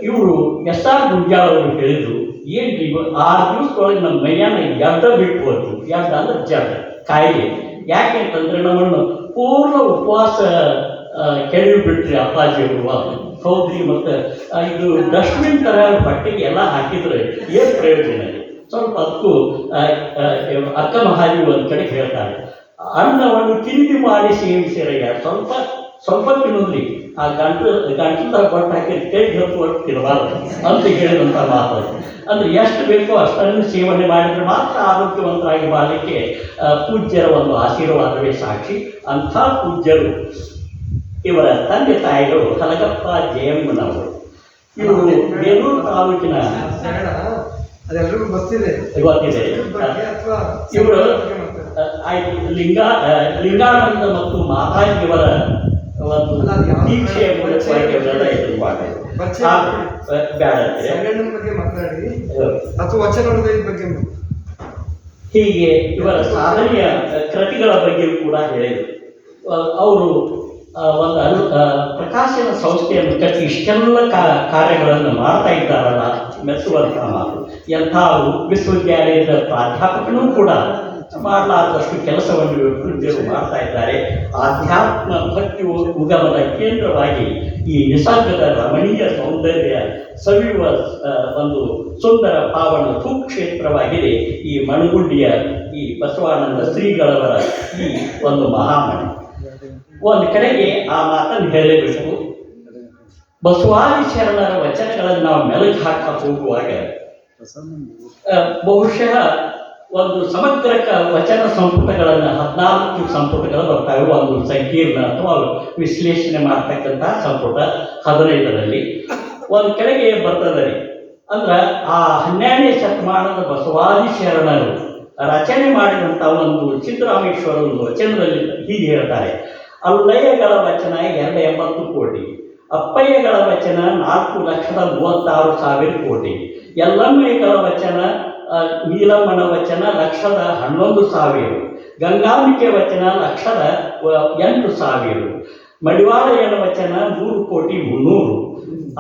ಇವರು SR ಗುಂಜಾಳ್ ಅವರು ಹೇಳಿದರು, ಏನು 6 ದಿವಸದೊಳಗೆ ನಮ್ಮ ಮೈಯಾನ ಬಿಟ್ಟು ಹೋದ್ರು. ಅಂದ್ರೆ ಜಡ ಕಾಯಿಲೆ. ಯಾಕೆ ಅಂತಂದರೆ ನಮ್ಮನ್ನು ಪೂರ್ಣ ಉಪವಾಸ ಕೆಳಗೆ ಬಿಟ್ರಿ ಅಪ್ಪಾಜಿಯವರು. ಹೌದ್ರಿ, ಮತ್ತು ಇದು ಡಸ್ಟ್ಬಿನ್ ಥರ ಬಟ್ಟೆಗೆ ಎಲ್ಲ ಹಾಕಿದರೆ ಏನು ಪ್ರಯೋಜನ ಇದೆ? ಸ್ವಲ್ಪ ಅದಕ್ಕೂ ಅಕ್ಕ ಮಹಾದೇವಿ ಒಂದು ಕಡೆ ಹೇಳ್ತಾರೆ, ಅನ್ನವನ್ನು ತಿಂಡಿ ಮಾಡಿ ಸೇವಿಸಿರಯ್ಯ, ಸ್ವಲ್ಪ ತಿನ್ನೋದ್ರಿ, ಆ ಗಂಟಲ ಬಟ್ಟೆ ಹಾಕಿ ಕೈಗೆ ಹೊತ್ತು ತಿನ್ನಬಾರದು ಅಂತ ಹೇಳಿದಂಥ ಮಾತು. ಅಂದರೆ ಎಷ್ಟು ಬೇಕೋ ಅಷ್ಟನ್ನು ಸೇವನೆ ಮಾಡಿದರೆ ಮಾತ್ರ ಆರೋಗ್ಯವಂತರಾಗಿ ಮಾಡಲಿಕ್ಕೆ ಪೂಜ್ಯರ ಒಂದು ಆಶೀರ್ವಾದವೇ ಸಾಕ್ಷಿ. ಅಂಥ ಪೂಜ್ಯರು ಇವರ ತಂದೆ ತಾಯಿಗಳು ಕನಕಪ್ಪ ಜಯಮ್ಮನವರು. ಇವರು ಬೇಲೂರು ತಾಲೂಕಿನ ಗೊತ್ತಿದೆ. ಇವರು ಲಿಂಗಾನಂದ ಮತ್ತು ಮಾತಾಜಿಯವರ ಒಂದು ದೀಕ್ಷೆಯ ಮೂಲಕವಾಗಿ ಅವರೆಲ್ಲ ಇದನ್ನು ಮಾಡಿದ್ರು. ಹೀಗೆ ಇವರ ಸಾಧನೆಯ ಕೃತಿಗಳ ಬಗ್ಗೆ ಕೂಡ ಹೇಳಿದರು. ಅವರು ಒಂದು ಪ್ರಕಾಶನ ಸಂಸ್ಥೆಯನ್ನು ಕಟ್ಟಿ ಇಷ್ಟೆಲ್ಲ ಕಾರ್ಯಗಳನ್ನು ಮಾಡ್ತಾ ಇದ್ದಾರಲ್ಲ, ಮೆಚ್ಚುವಂತಹ ಮಾತು. ಎಂಥ ವಿಶ್ವವಿದ್ಯಾಲಯದ ಪ್ರಾಧ್ಯಾಪಕನೂ ಕೂಡ ಮಾಡಲಾರದಷ್ಟು ಕೆಲಸವನ್ನು ಪೂಜ್ಯರು ಮಾಡ್ತಾ ಇದ್ದಾರೆ. ಆಧ್ಯಾತ್ಮ ಭಕ್ತಿ ಉಗಮದ ಕೇಂದ್ರವಾಗಿ ಈ ನಿಸರ್ಗದ ರಮಣೀಯ ಸೌಂದರ್ಯ ಸವಿಯುವ ಒಂದು ಸುಂದರ ಪಾವನ ಸುಕ್ಷೇತ್ರವಾಗಿದೆ ಈ ಮಣಗುಂಡಿಯ ಈ ಬಸವಾನಂದ ಶ್ರೀಗಳವರ ಈ ಒಂದು ಮಹಾಮಣಿ. ಒಂದು ಕಡೆಗೆ ಆ ಮಾತನ್ನು ಹೇಳಲೇಬೇಕು. ಬಸವಾದಿ ಶರಣರ ವಚನಗಳನ್ನು ನಾವು ಮೆಲುಕು ಹಾಕ ಹೋಗುವಾಗ ಬಹುಶಃ ಒಂದು ಸಮಗ್ರ ವಚನ ಸಂಪುಟಗಳನ್ನು 14 ಸಂಪುಟಗಳು ಬರ್ತಾವೆ. ಒಂದು ಸಂಕೀರ್ಣ ಅಥವಾ ವಿಶ್ಲೇಷಣೆ ಮಾಡ್ತಕ್ಕಂಥ ಸಂಪುಟ 15ರಲ್ಲಿ ಒಂದು ಕೆಳಗೆ ಬರ್ತದೆ. ಅಂದ್ರೆ ಆ 12ನೇ ಶತಮಾನದ ಬಸವಾದಿ ಶರಣರು ರಚನೆ ಮಾಡಿದಂಥ ಒಂದು ಸಿದ್ದರಾಮೇಶ್ವರ ಒಂದು ವಚನದಲ್ಲಿ ಹೀಗೆ ಹೇಳ್ತಾರೆ: ಅಲ್ಲಯ್ಯಗಳ ವಚನ 280 ಕೋಟಿ, ಅಪ್ಪಯ್ಯಗಳ ವಚನ 4,36,000 ಕೋಟಿ, ಯಲ್ಲಮ್ಮಯ್ಯಗಳ ವಚನ ನೀಲಮ್ಮನ ವಚನ 1,11,000, ಗಂಗಾಂಬಿಕೆ ವಚನ 1,08,000, ಮಡಿವಾಳಯ್ಯನ ವಚನ 3,300,000,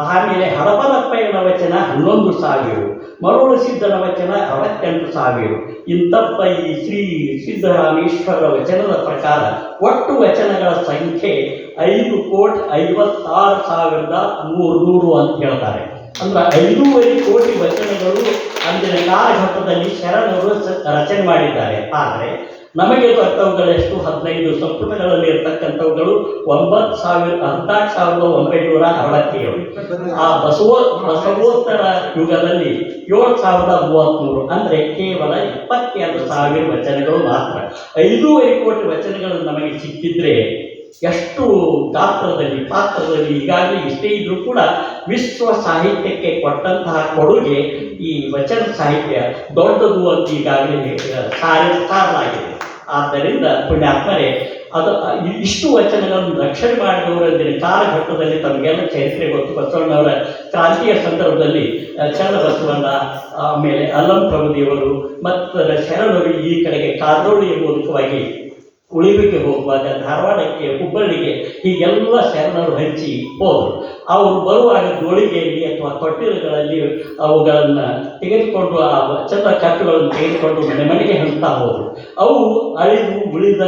ಆಮೇಲೆ ಹರಪನಪ್ಪಯ್ಯನ ವಚನ 11,000, ಮರುಳು ಸಿದ್ಧನ ವಚನ 68,000. ಇಂತಪ್ಪ ಈ ಶ್ರೀ ಸಿದ್ದರಾಮೇಶ್ವರರ ವಚನದ ಪ್ರಕಾರ ಒಟ್ಟು ವಚನಗಳ ಸಂಖ್ಯೆ 5,56,300 ಅಂತ ಹೇಳ್ತಾರೆ. ಅಂದ್ರೆ 5.5 ಕೋಟಿ ವಚನಗಳು ಅಂದಿನ ಕಾಲಘಟ್ಟದಲ್ಲಿ ಶರಣರು ರಚನೆ ಮಾಡಿದ್ದಾರೆ. ಆದರೆ ನಮಗೆ ಬರ್ತವುಗಳೆಷ್ಟು 15 ಸಂಪುಟಗಳಲ್ಲಿ ಇರ್ತಕ್ಕಂಥವುಗಳು 14,967. ಆ ಬಸವೋತ್ತರ ಯುಗದಲ್ಲಿ 7,033, ಅಂದರೆ ಕೇವಲ 22,000 ವಚನಗಳು ಮಾತ್ರ. 5.5 ಕೋಟಿ ವಚನಗಳು ನಮಗೆ ಸಿಕ್ಕಿದ್ರೆ ಎಷ್ಟು ಗಾತ್ರದಲ್ಲಿ ಪಾತ್ರದಲ್ಲಿ ಈಗಾಗಲೇ ಇಷ್ಟೇ ಇದ್ರೂ ಕೂಡ ವಿಶ್ವ ಸಾಹಿತ್ಯಕ್ಕೆ ಕೊಟ್ಟಂತಹ ಕೊಡುಗೆ ಈ ವಚನ ಸಾಹಿತ್ಯ ದೊಡ್ಡದು ಅಂತ ಈಗಾಗಲೇ ಸಾರಲಾಗಿದೆ. ಆದ್ದರಿಂದ ಪುಣ್ಯಾತ್ಮರೇ, ಅದು ಇಷ್ಟು ವಚನಗಳನ್ನು ರಕ್ಷಣೆ ಮಾಡಿದವರ ಕಾಲಘಟ್ಟದಲ್ಲಿ ತಮಗೆಲ್ಲ ಚರಿತ್ರೆ ಗೊತ್ತು. ಬಸವಣ್ಣವರ ಕ್ರಾಂತಿಯ ಸಂದರ್ಭದಲ್ಲಿ ಚನ್ನಬಸವಣ್ಣ, ಆಮೇಲೆ ಅಲ್ಲಂ ಪ್ರಭುದೇವರು ಮತ್ತು ಶರಣರು ಈ ಕಡೆಗೆ ಕಾದ್ರೋಳಿಯ ಮೂಲಕವಾಗಿ ಉಳಿವಿಗೆ ಹೋಗುವಾಗ ಧಾರವಾಡಕ್ಕೆ, ಹುಬ್ಬಳ್ಳಿಗೆ ಹೀಗೆಲ್ಲ ಶರಣರು ಹಂಚಿ ಹೋದರು. ಅವರು ಬರುವಾಗ ಜೋಳಿಗೆಯಲ್ಲಿ ಅಥವಾ ತೊಟ್ಟಿಲುಗಳಲ್ಲಿ ಅವುಗಳನ್ನು ತೆಗೆದುಕೊಂಡು, ಆ ವಚನ ಕಟ್ಟುಗಳನ್ನು ತೆಗೆದುಕೊಂಡು ಮನೆಗೆ ಹಂಚ್ತಾ ಹೋದರು. ಅವು ಅಳಿದು ಉಳಿದ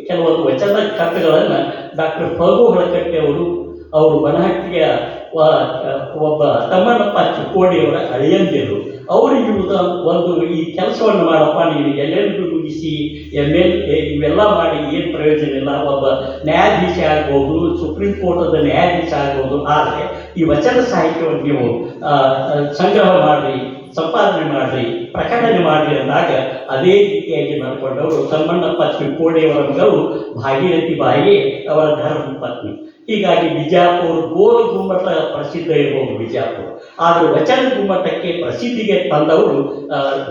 ಕೆಲವೊಂದು ವಚನ ಕಟ್ಟುಗಳನ್ನು ಡಾಕ್ಟರ್ ಫಗು ಹೊಳಕಟ್ಟೆ ಅವರು ಬನಹಟ್ಟಿಯ ಒಬ್ಬ ತಮ್ಮಣ್ಣಪ್ಪ ಚಿಕ್ಕೋಡಿಯವರ ಅಳಿಯಂದಿರು. ಅವರಿಗೆ ಒಂದು ಈ ಕೆಲಸವನ್ನು ಮಾಡಪ್ಪ, ನೀನು ಎಲ್ಲೆಲ್ಲೂ ಮುಗಿಸಿ ಇವೆಲ್ಲ ಮಾಡಿ ಏನು ಪ್ರಯೋಜನ ಇಲ್ಲ. ಒಬ್ಬ ನ್ಯಾಯಾಧೀಶ ಆಗ್ಬೋದು, ಸುಪ್ರೀಂ ಕೋರ್ಟದ ನ್ಯಾಯಾಧೀಶ ಆಗ್ಬೋದು, ಆದರೆ ಈ ವಚನ ಸಾಹಿತ್ಯವನ್ನು ನೀವು ಸಂಗ್ರಹ ಮಾಡಿರಿ, ಸಂಪಾದನೆ ಮಾಡಿರಿ, ಪ್ರಕಟಣೆ ಮಾಡಿರಿ ಅಂದಾಗ ಅದೇ ರೀತಿಯಾಗಿ ನಡ್ಕೊಂಡವರು ತಮ್ಮಣ್ಣಪ್ಪ ಚಿಕ್ಕೋಡಿಯವರ ಮಗಳು ಭಾಗೀರಥಿ ಬಾಯಿ ಅವರ ಧರ್ಮ ಪತ್ನಿ. ಹೀಗಾಗಿ ಬಿಜಾಪುರ ಗೋಲ್ ಗುಮ್ಮಟ ಪ್ರಸಿದ್ಧ ಇರಬಹುದು ಬಿಜಾಪುರ, ಆದರೆ ವಚನ ಗುಮ್ಮಟಕ್ಕೆ ಪ್ರಸಿದ್ಧಿಗೆ ತಂದವರು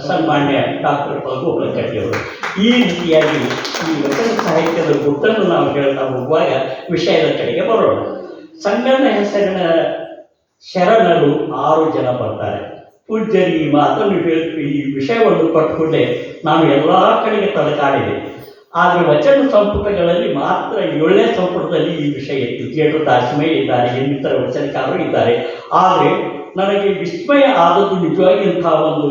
ಸನ್ಮಾನ್ಯ ಡಾಕ್ಟರ್ ಫಗು ಹೊಳಕಟ್ಟಿಯವರು. ಈ ರೀತಿಯಾಗಿ ಈ ವಚನ ಸಾಹಿತ್ಯದ ಗುಟ್ಟನ್ನು ನಾವು ಹೇಳ್ತಾ ಹೋಗುವಾಗ ವಿಷಯದ ಕಡೆಗೆ ಬರೋಣ. ಸಂಗಣ್ಣ ಹೆಸರಿನ ಶರಣರು 6 ಜನ ಬರ್ತಾರೆ. ಪೂಜ್ಯರು ಈ ಮಾತನ್ನು ಈ ವಿಷಯವನ್ನು ಪಟ್ಟುಕೊಂಡೆ ನಾನು ಎಲ್ಲ ಕಡೆಗೆ ತಡಕಾಡಿದೆ. ಆದರೆ ವಚನ ಸಂಪುಟಗಳಲ್ಲಿ ಮಾತ್ರ 7ನೇ ಸಂಪುಟದಲ್ಲಿ ಈ ವಿಷಯ ಇತ್ತು. ಜೇಡು ದಾಸಿಮಯ್ಯ ಇದ್ದಾರೆ, ಇನ್ನಿತರ ವಚನಕಾರರು ಇದ್ದಾರೆ. ಆದರೆ ನನಗೆ ವಿಸ್ಮಯ ಆದದ್ದು ನಿಜವಾಗಿ ಇಂಥ ಒಂದು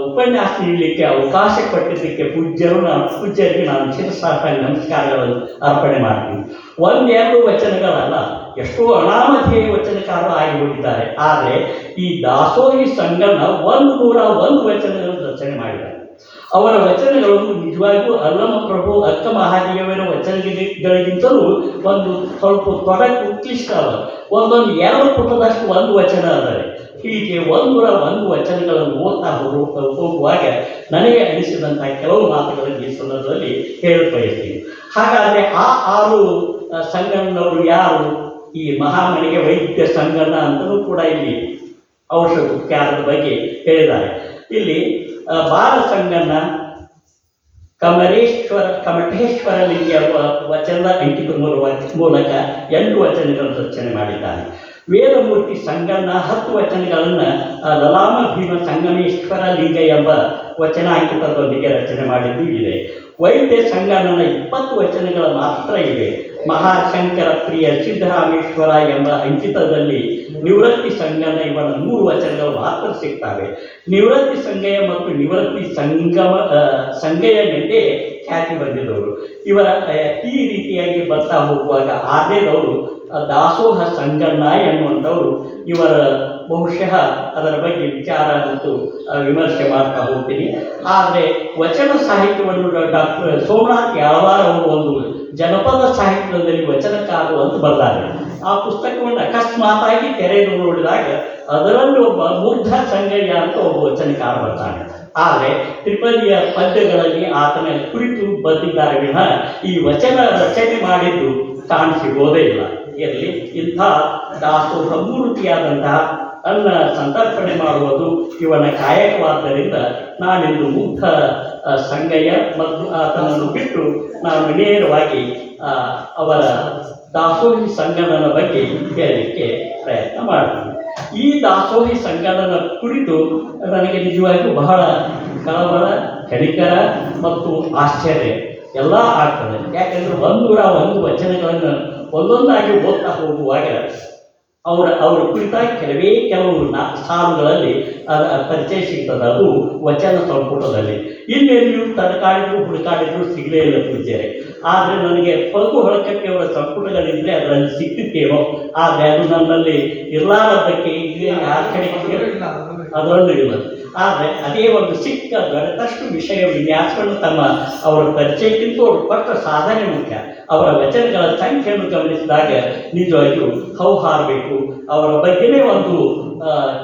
ಉಪನ್ಯಾಸ ನೀಡಲಿಕ್ಕೆ ಅವಕಾಶ ಕೊಟ್ಟಿದ್ದಕ್ಕೆ ಪೂಜ್ಯರಿಗೆ ನಾನು ಶಿರಸಾಷ್ಟಾಂಗ ನಮಸ್ಕಾರಗಳನ್ನು ಅರ್ಪಣೆ ಮಾಡ್ತೀನಿ. 1-2 ವಚನಗಳಲ್ಲ, ಎಷ್ಟೋ ಅನಾಮಧೇಯ ವಚನಕಾರರು ಆಗಿ ಹೋಗಿದ್ದಾರೆ. ಆದರೆ ಈ ದಾಸೋಹಿ ಸಂಗಣ್ಣ 101 ವಚನಗಳನ್ನು ರಚನೆ ಮಾಡಿದ್ದಾರೆ. ಅವರ ವಚನಗಳು ನಿಜವಾಗಿಯೂ ಅಲ್ಲಮ ಪ್ರಭು, ಅಕ್ಕ ಮಹಾದೇವರ ವಚನಗಳಿಗಿಂತಲೂ ಒಂದು ಸ್ವಲ್ಪ ತೊಡಕು ಉತ್ಕೃಷ್ಟ ಅವ. ಒಂದೊಂದು 2 ಪುಟದಷ್ಟು ಒಂದು ವಚನ ಅಂದರೆ. ಹೀಗೆ 101 ವಚನಗಳನ್ನು ಓದ್ತಾ ಹೋಗುವಾಗ ನನಗೆ ಅನಿಸಿದಂಥ ಕೆಲವು ಮಾತುಗಳನ್ನು ಈ ಸಂದರ್ಭದಲ್ಲಿ ಹೇಳಿ ಬಯಸ್ತೀನಿ. ಹಾಗಾದರೆ ಆ 6 ಸಂಗಣ್ಣನವರು ಯಾರು? ಈ ಮಹಾಮನೆಗೆ ವೈದ್ಯ ಸಂಗಣ್ಣ ಅಂತಲೂ ಕೂಡ ಇಲ್ಲಿ ಔಷಧ ಉಪಚಾರದ ಬಗ್ಗೆ ಹೇಳಿದ್ದಾರೆ. ಇಲ್ಲಿ ಬಾಲ ಸಂಗಣ್ಣ ಕಮಠೇಶ್ವರ ಲಿಂಗ ವಚನದ ಅಂಕಿತ ಮೂಲಕ 8 ವಚನಗಳನ್ನು ರಚನೆ ಮಾಡಿದ್ದಾನೆ. ವೇದಮೂರ್ತಿ ಸಂಗಣ್ಣ 10 ವಚನಗಳನ್ನು ಲಲಾಮ ಭೀಮ ಸಂಗಮೇಶ್ವರ ಲಿಂಗ ಎಂಬ ವಚನಾಂಕಿತದೊಂದಿಗೆ ರಚನೆ ಮಾಡಿದ್ದು ಇದೆ. ವೈದ್ಯ ಸಂಗಣ್ಣನ 20 ವಚನಗಳ ಮಾತ್ರ ಇವೆ. ಮಹಾಶಂಕರ ಪ್ರಿಯ ಸಿದ್ದರಾಮೇಶ್ವರ ಎಂಬ ಅಂಕಿತದಲ್ಲಿ ನಿವೃತ್ತಿ ಸಂಗಣ್ಣ ಇವನ 3 ವಚನಗಳು ಮಾತ್ರ ಸಿಗ್ತವೆ. ನಿವೃತ್ತಿ ಸಂಗಯ ಮತ್ತು ನಿವೃತ್ತಿ ಸಂಗಯನೆಂದೇ ಖ್ಯಾತಿ ಬಂದಿದ್ದವರು. ಇವರ ಈ ರೀತಿಯಾಗಿ ಬರ್ತಾ ಹೋಗುವಾಗ 6ನೇದವರು ದಾಸೋಹ ಸಂಗಣ್ಣ ಎನ್ನುವಂಥವರು. ಇವರ ಬಹುಶಃ ಅದರ ಬಗ್ಗೆ ವಿಚಾರ ಮತ್ತು ವಿಮರ್ಶೆ ಮಾಡ್ತಾ ಹೋಗ್ತೀನಿ. ಆದರೆ ವಚನ ಸಾಹಿತ್ಯವನ್ನು ಡಾಕ್ಟರ್ ಸೋಮನಾಥ್ ಯಾಳವಾರ್ ಅವರು ಒಂದು ಜನಪದ ಸಾಹಿತ್ಯದಲ್ಲಿ ವಚನಕಾರರು ಅಂತ ಬರ್ತಾರೆ. ಆ ಪುಸ್ತಕವನ್ನು ಅಕಸ್ಮಾತಾಗಿ ತೆರೆದು ನೋಡಿದಾಗ ಅದರಲ್ಲಿ ಒಬ್ಬ ಮುಗ್ಧ ಸಂಗಯ್ಯ ಅಂತ ಒಬ್ಬ ವಚನಕಾರ ಬರ್ತಾನೆ. ಆದರೆ ತ್ರಿಪದಿಯ ಪದ್ಯಗಳಲ್ಲಿ ಆತನ ಕುರಿತು ಬಂದಿದ್ದಾರೆ ವಿನ ಈ ವಚನ ರಚನೆ ಮಾಡಿದ್ದು ಕಾಣಿಸಿಗೋದೇ ಇಲ್ಲ. ಇರಲಿ, ಇಂಥ ದಾಸೋಹ ಮೂರ್ತಿಯಾದಂತಹ ಅನ್ನ ಸಂತರ್ಪಣೆ ಮಾಡುವುದು ಇವನ ಕಾಯಕವಾದ್ದರಿಂದ ನಾನಿಂದು ಮುಗ್ಧ ಸಂಗಯ್ಯ ಮತ್ತು ಆತನನ್ನು ಬಿಟ್ಟು ನಾನು ನೇರವಾಗಿ ಅವರ ದಾಸೋಹಿ ಸಂಗಣ್ಣನ ಬಗ್ಗೆ ಹೇಳಲಿಕ್ಕೆ ಪ್ರಯತ್ನ ಮಾಡ್ತೀನಿ. ಈ ದಾಸೋಹಿ ಸಂಗಣ್ಣನ ಕುರಿತು ನನಗೆ ನಿಜವಾಗಿಯೂ ಬಹಳ ಕಳವಳ, ಕನಿಕರ ಮತ್ತು ಆಶ್ಚರ್ಯ ಎಲ್ಲ ಆಗ್ತದೆ. ಯಾಕೆಂದರೆ 101 ವಚನಗಳನ್ನು ಒಂದೊಂದಾಗಿ ಓದ್ತಾ ಹೋಗುವಾಗ ಅವರ ಕುರಿತಾಗಿ ಕೆಲವು ಸಾಲುಗಳಲ್ಲಿ ಪರಿಚಯ ಸಿಗ್ತದೆ. ಅದು ವಚನ ಸಂಪುಟದಲ್ಲಿ. ಇನ್ನೆಲ್ಲಿಯೂ ತಡಕಾಡಿದ್ರು ಹುಡುಕಾಡಿದ್ರು ಸಿಗಲೇ ಇಲ್ಲ ಪೂಜ್ಯರೇ. ಆದರೆ ನನಗೆ ಪಲ್ಕು ಹೊಳಕಕ್ಕೆ ಅವರ ಸಂಪುಟಗಳಿದ್ದರೆ ಅದರಲ್ಲಿ ಸಿಕ್ತಿತ್ತೇನೋ. ಆದರೆ ಅದು ನನ್ನಲ್ಲಿ ಇರಲಾರದಕ್ಕೆ ಈಗ ಯಾರ ಕಡೆ ಅದರಲ್ಲೂ ಇಲ್ಲ. ಆದರೆ ಅದೇ ಒಂದು ಸಿಕ್ಕ ದೊರೆತಷ್ಟು ವಿಷಯ ವಿನ್ಯಾಸವನ್ನು ಅವರ ಪರಿಚಯಕ್ಕಿಂತ ಅವರು ಪಟ್ಟ ಸಾಧನೆ ಮುಖ್ಯ. ಅವರ ವಚನಗಳ ಸಂಖ್ಯೆಯನ್ನು ಗಮನಿಸಿದಾಗ ನಿಜವಾಗಿಯೂ ಹೌಹಾರಬೇಕು. ಅವರ ಬಗ್ಗೆನೇ ಒಂದು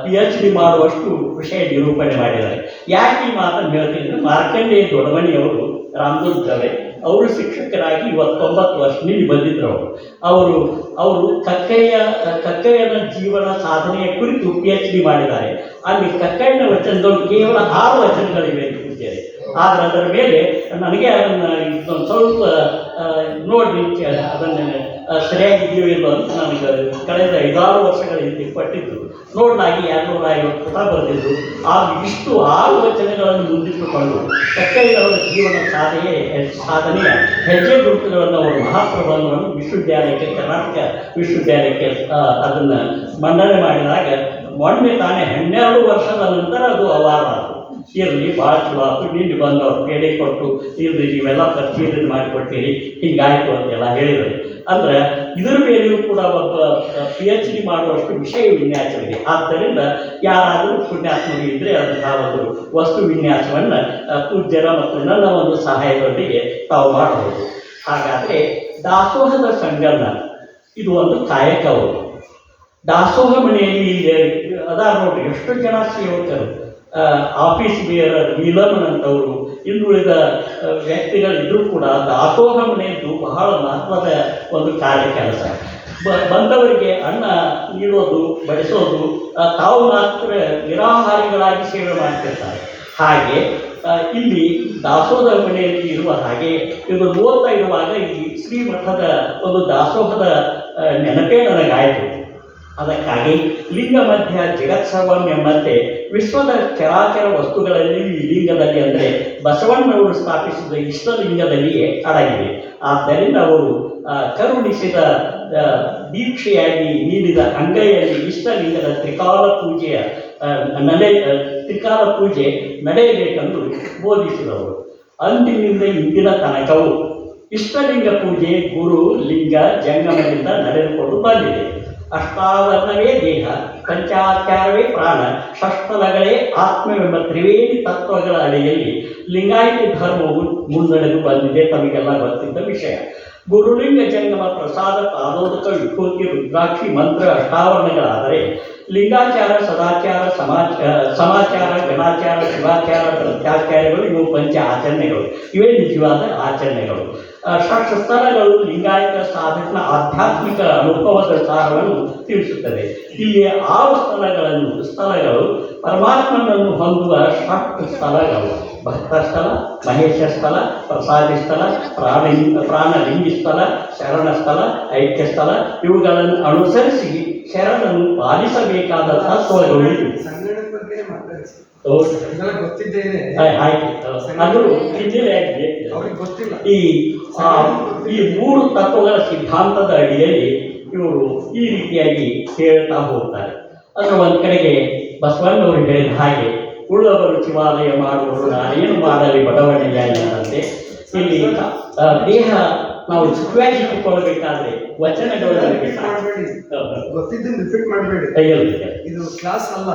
PhD ಮಾಡುವಷ್ಟು ವಿಷಯ ನಿರೂಪಣೆ ಮಾಡಿದ್ದಾರೆ. ಯಾಕೆ ಈ ಮಾತನ್ನು ಹೇಳ್ತೀನಿ ಅಂದರೆ, ಮಾರ್ಕಂಡೇಯ ದೊಡಮಣಿಯವರು ರಾಮದುರ್ಗವೇ ಅವರು ಶಿಕ್ಷಕರಾಗಿ 29 ವರ್ಷ ಇಲ್ಲಿ ಬಂದಿದ್ದರು. ಅವರು ಕಕ್ಕಯ್ಯನ ಜೀವನ ಸಾಧನೆಯ ಕುರಿತು PhD ಮಾಡಿದ್ದಾರೆ. ಅಲ್ಲಿ ಕಕ್ಕಯ್ಯನ ವಚನಗಳು ಕೇವಲ 6 ವಚನಗಳಿವೆ ಪೂಜ್ಯರೇ. ಆದರೆ ಅದರ ಮೇಲೆ ನನಗೆ ಅದನ್ನು ಸ್ವಲ್ಪ ನೋಡಿ ಅದನ್ನು ಸರಿಯಾಗಿದೆಯೋ ಇಲ್ಲೋ ಅಂತ ನನಗೆ ಕಳೆದ 5-6 ವರ್ಷಗಳ ಹಿಂದೆ ಪಟ್ಟಿದ್ದು ನೋಡಲಾಗಿ 250 ಪುಟ ಬರೆದಿದ್ದು. ಆಗ ಇಷ್ಟು 6 ವಚನಗಳನ್ನು ಮುಂದಿಟ್ಟುಕೊಂಡು ಕಕ್ಕಯ್ಯನವರ ಜೀವನ ಸಾಧನೆಯ ಹೆಜ್ಜೆ ಗುರುತುಗಳನ್ನು ಅವರು ಮಹಾಪ್ರಬಂಧವನ್ನು ವಿಶ್ವವಿದ್ಯಾಲಯಕ್ಕೆ, ಕರ್ನಾಟಕ ವಿಶ್ವವಿದ್ಯಾಲಯಕ್ಕೆ ಅದನ್ನು ಮಂಡನೆ ಮಾಡಿದಾಗ ಮೊನ್ನೆ ತಾನೇ 12 ವರ್ಷದ ನಂತರ ಅದು ಅವಾರ್ಡ್ ಆಯಿತು. ಇರಲಿ, ಭಾಳ ಚಲೋ ಆಯ್ತು. ನಿನ್ನೆ ಬಂದು ಅವ್ರು ಪೇಡೆ ಕೊಟ್ಟು ಇರಲಿ ನೀವೆಲ್ಲ ಪರಿಶೀಲನೆ ಮಾಡಿಕೊಡ್ತೀರಿ, ಹಿಂಗಾಯಿತು ಅಂತೆಲ್ಲ ಹೇಳಿದರು. ಅಂದರೆ ಇದರ ಮೇಲೆಯೂ ಕೂಡ ಒಬ್ಬ PhD ಮಾಡುವಷ್ಟು ವಿಷಯ ವಿನ್ಯಾಸವಿದೆ. ಆದ್ದರಿಂದ ಯಾರಾದರೂ ಪುಣ್ಯಾತ್ಮರು ಇದ್ದರೆ ಅಂತಹ ಒಂದು ವಸ್ತು ವಿನ್ಯಾಸವನ್ನು ಪೂಜ್ಯರ ಮತ್ತು ನನ್ನ ಒಂದು ಸಹಾಯದೊಂದಿಗೆ ತಾವು ಮಾಡಬಹುದು. ಹಾಗಾದರೆ ದಾಸೋಹದ ಸಂಗಮ ಇದು ಒಂದು ಕಾಯಕವು. ದಾಸೋಹ ಮನೆಯಲ್ಲಿ ಅದಾರ ನೋಡ್ರಿ, ಎಷ್ಟು ಜನ ಸೇವಕರು, ಆಫೀಸ್ ಬೇರರ್, ನೀಲಮ್ಮನಂಥವರು, ಇನ್ನುಳಿದ ವ್ಯಕ್ತಿಗಳಿದ್ದರೂ ಕೂಡ ದಾಸೋಹ ಮನೆಯದ್ದು ಬಹಳ ಮಹತ್ವದ ಒಂದು ಕೆಲಸ. ಬಂದವರಿಗೆ ಅನ್ನ ನೀಡೋದು, ಬಡಿಸೋದು, ತಾವು ಮಾತ್ರ ನಿರಾಹಾರಿಗಳಾಗಿ ಸೇವೆ ಮಾಡ್ತಿರ್ತಾರೆ. ಹಾಗೆ ಇಲ್ಲಿ ದಾಸೋಹದ ಮನೆಯಲ್ಲಿ ಇರುವ ಹಾಗೆ ಇದು ಓದ್ತಾ ಇರುವಾಗ ಈ ಶ್ರೀಮಠದ ಒಂದು ದಾಸೋಹದ ನೆನಪೇ ನನಗಾಯಿತು. ಅದಕ್ಕಾಗಿ ಲಿಂಗ ಮಧ್ಯ ಜಗತ್ ಸರ್ವಂ ಎಂಬಂತೆ ವಿಶ್ವದ ಚರಾಚರ ವಸ್ತುಗಳಲ್ಲಿ ಈ ಲಿಂಗದಲ್ಲಿ ಅಂದರೆ ಬಸವಣ್ಣನವರು ಸ್ಥಾಪಿಸಿದ ಇಷ್ಟಲಿಂಗದಲ್ಲಿಯೇ ಅಡಗಿದೆ. ಆದ್ದರಿಂದ ಅವರು ಕರುಣಿಸಿದ ದೀಕ್ಷೆಯಾಗಿ ನೀಡಿದ ಅಂಗೈಯಲ್ಲಿ ಇಷ್ಟಲಿಂಗದ ತ್ರಿಕಾಲ ಪೂಜೆ ನಡೆಯಬೇಕೆಂದು ಬೋಧಿಸಿದವರು. ಅಂದಿನಿಂದ ಇಂದಿನ ತನಕವೂ ಇಷ್ಟಲಿಂಗ ಪೂಜೆ ಗುರು ಲಿಂಗ ಜಂಗಮದಿಂದ ನಡೆದುಕೊಂಡು ಬಂದಿದೆ. ಅಷ್ಟಾವರಣವೇ ದೇಹ, ಪಂಚಾಚಾರವೇ ಪ್ರಾಣ, ಷಷ್ಠಲಗಳೇ ಆತ್ಮವೆಂಬ ತ್ರಿವೇಣಿ ತತ್ವಗಳ ಅಡಿಯಲ್ಲಿ ಲಿಂಗಾಯತ ಧರ್ಮವು ಮುನ್ನಡೆದು ಬಂದಿದೆ. ತಮಗೆಲ್ಲ ಗೊತ್ತಿದ್ದ ವಿಷಯ. ಗುರುಲಿಂಗ ಜಂಗಮ ಪ್ರಸಾದ ಪಾದೋದಕ ವಿಭೂತಿ ರುದ್ರಾಕ್ಷಿ ಮಂತ್ರ ಅಷ್ಟಾವರಣಗಳಾದರೆ ಲಿಂಗಾಚಾರ ಸದಾಚಾರ ಸಮಾಚಾರ ಗಣಾಚಾರ ಶಿವಾಚಾರ ಪ್ರತ್ಯಾಚಾರಗಳು ಇವು ಪಂಚ ಆಚರಣೆಗಳು. ಇವೇ ನಿಜವಾದ ಆಚರಣೆಗಳು. ಷಟ್ಸ್ಥಳಗಳು ಲಿಂಗಾಯತ ಸಾಧಕನ ಆಧ್ಯಾತ್ಮಿಕ ಅನುಭವದ ಸಾರವನ್ನು ತಿಳಿಸುತ್ತದೆ. ಇಲ್ಲಿ 6 ಸ್ಥಳಗಳು ಪರಮಾತ್ಮನನ್ನು ಹೊಂದುವ ಷಟ್ ಸ್ಥಳಗಳು: ಭಕ್ತ ಸ್ಥಳ, ಮಹೇಶ ಸ್ಥಳ, ಪ್ರಸಾದಿ ಸ್ಥಳ, ಪ್ರಾಣಲಿಂಗಿ ಸ್ಥಳ, ಶರಣ ಸ್ಥಳ, ಐಕ್ಯ ಸ್ಥಳ. ಇವುಗಳನ್ನು ಅನುಸರಿಸಿ ಶರಣನ್ನು ಪಾಲಿಸಬೇಕಾದ ತತ್ವಗಳು ಇವೆ. ಈ 3 ತತ್ವಗಳ ಸಿದ್ಧಾಂತದ ಅಡಿಯಲ್ಲಿ ಇವರು ಈ ರೀತಿಯಾಗಿ ಹೇಳ್ತಾ ಹೋಗ್ತಾರೆ. ಅದರ ಒಂದು ಕಡೆಗೆ ಬಸವಣ್ಣವರು ಹೇಳಿದ ಹಾಗೆ ಉಳ್ಳವರು ಶಿವಾಲಯ ಮಾಡುವರು ನಾನೇನು ಮಾಡಲಿ ಬಡವಣೆಯ ಎಂಬಂತೆ ಇಲ್ಲಿ ದೇಹ ನಾವು ಸುಖವಾಗಿಟ್ಟುಕೊಳ್ಳಬೇಕಾದ್ರೆ ವಚನಗಳು
ಇದು ಕ್ಲಾಸ್ ಅಲ್ಲ.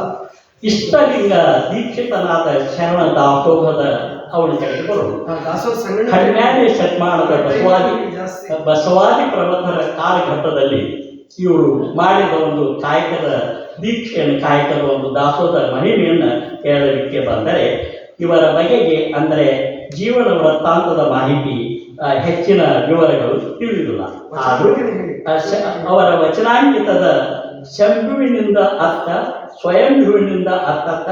ಇಷ್ಟಲಿಂಗ ದೀಕ್ಷಿತನಾದ ಶರಣ ದಾಸೋಹದ ಅವನ ಕಡೆಗೆ ಬರುವುದು. ಹನ್ನೆರಡನೇ ಶತಮಾನದ ಬಸವಾದಿ ಪ್ರಬಂಧರ ಕಾಲಘಟ್ಟದಲ್ಲಿ ಇವರು ಮಾಡಿದ ಒಂದು ಕಾಯಕದ ಒಂದು ದಾಸೋಹದ ಮಹಿಮೆಯನ್ನು ಹೇಳಲಿಕ್ಕೆ ಬಂದರೆ ಇವರ ಬಗೆಗೆ ಅಂದರೆ ಜೀವನ ವೃತ್ತಾಂತದ ಮಾಹಿತಿ, ಹೆಚ್ಚಿನ ವಿವರಗಳು ತಿಳಿದಿಲ್ಲ. ಆದರೂ ಅವರ ವಚನಾಂಕಿತದ ಶಂಭುವಿನಿಂದ ಅರ್ಥ, ಸ್ವಯಂಭುವಿನಿಂದ ಅರ್ಥಕ್ಕ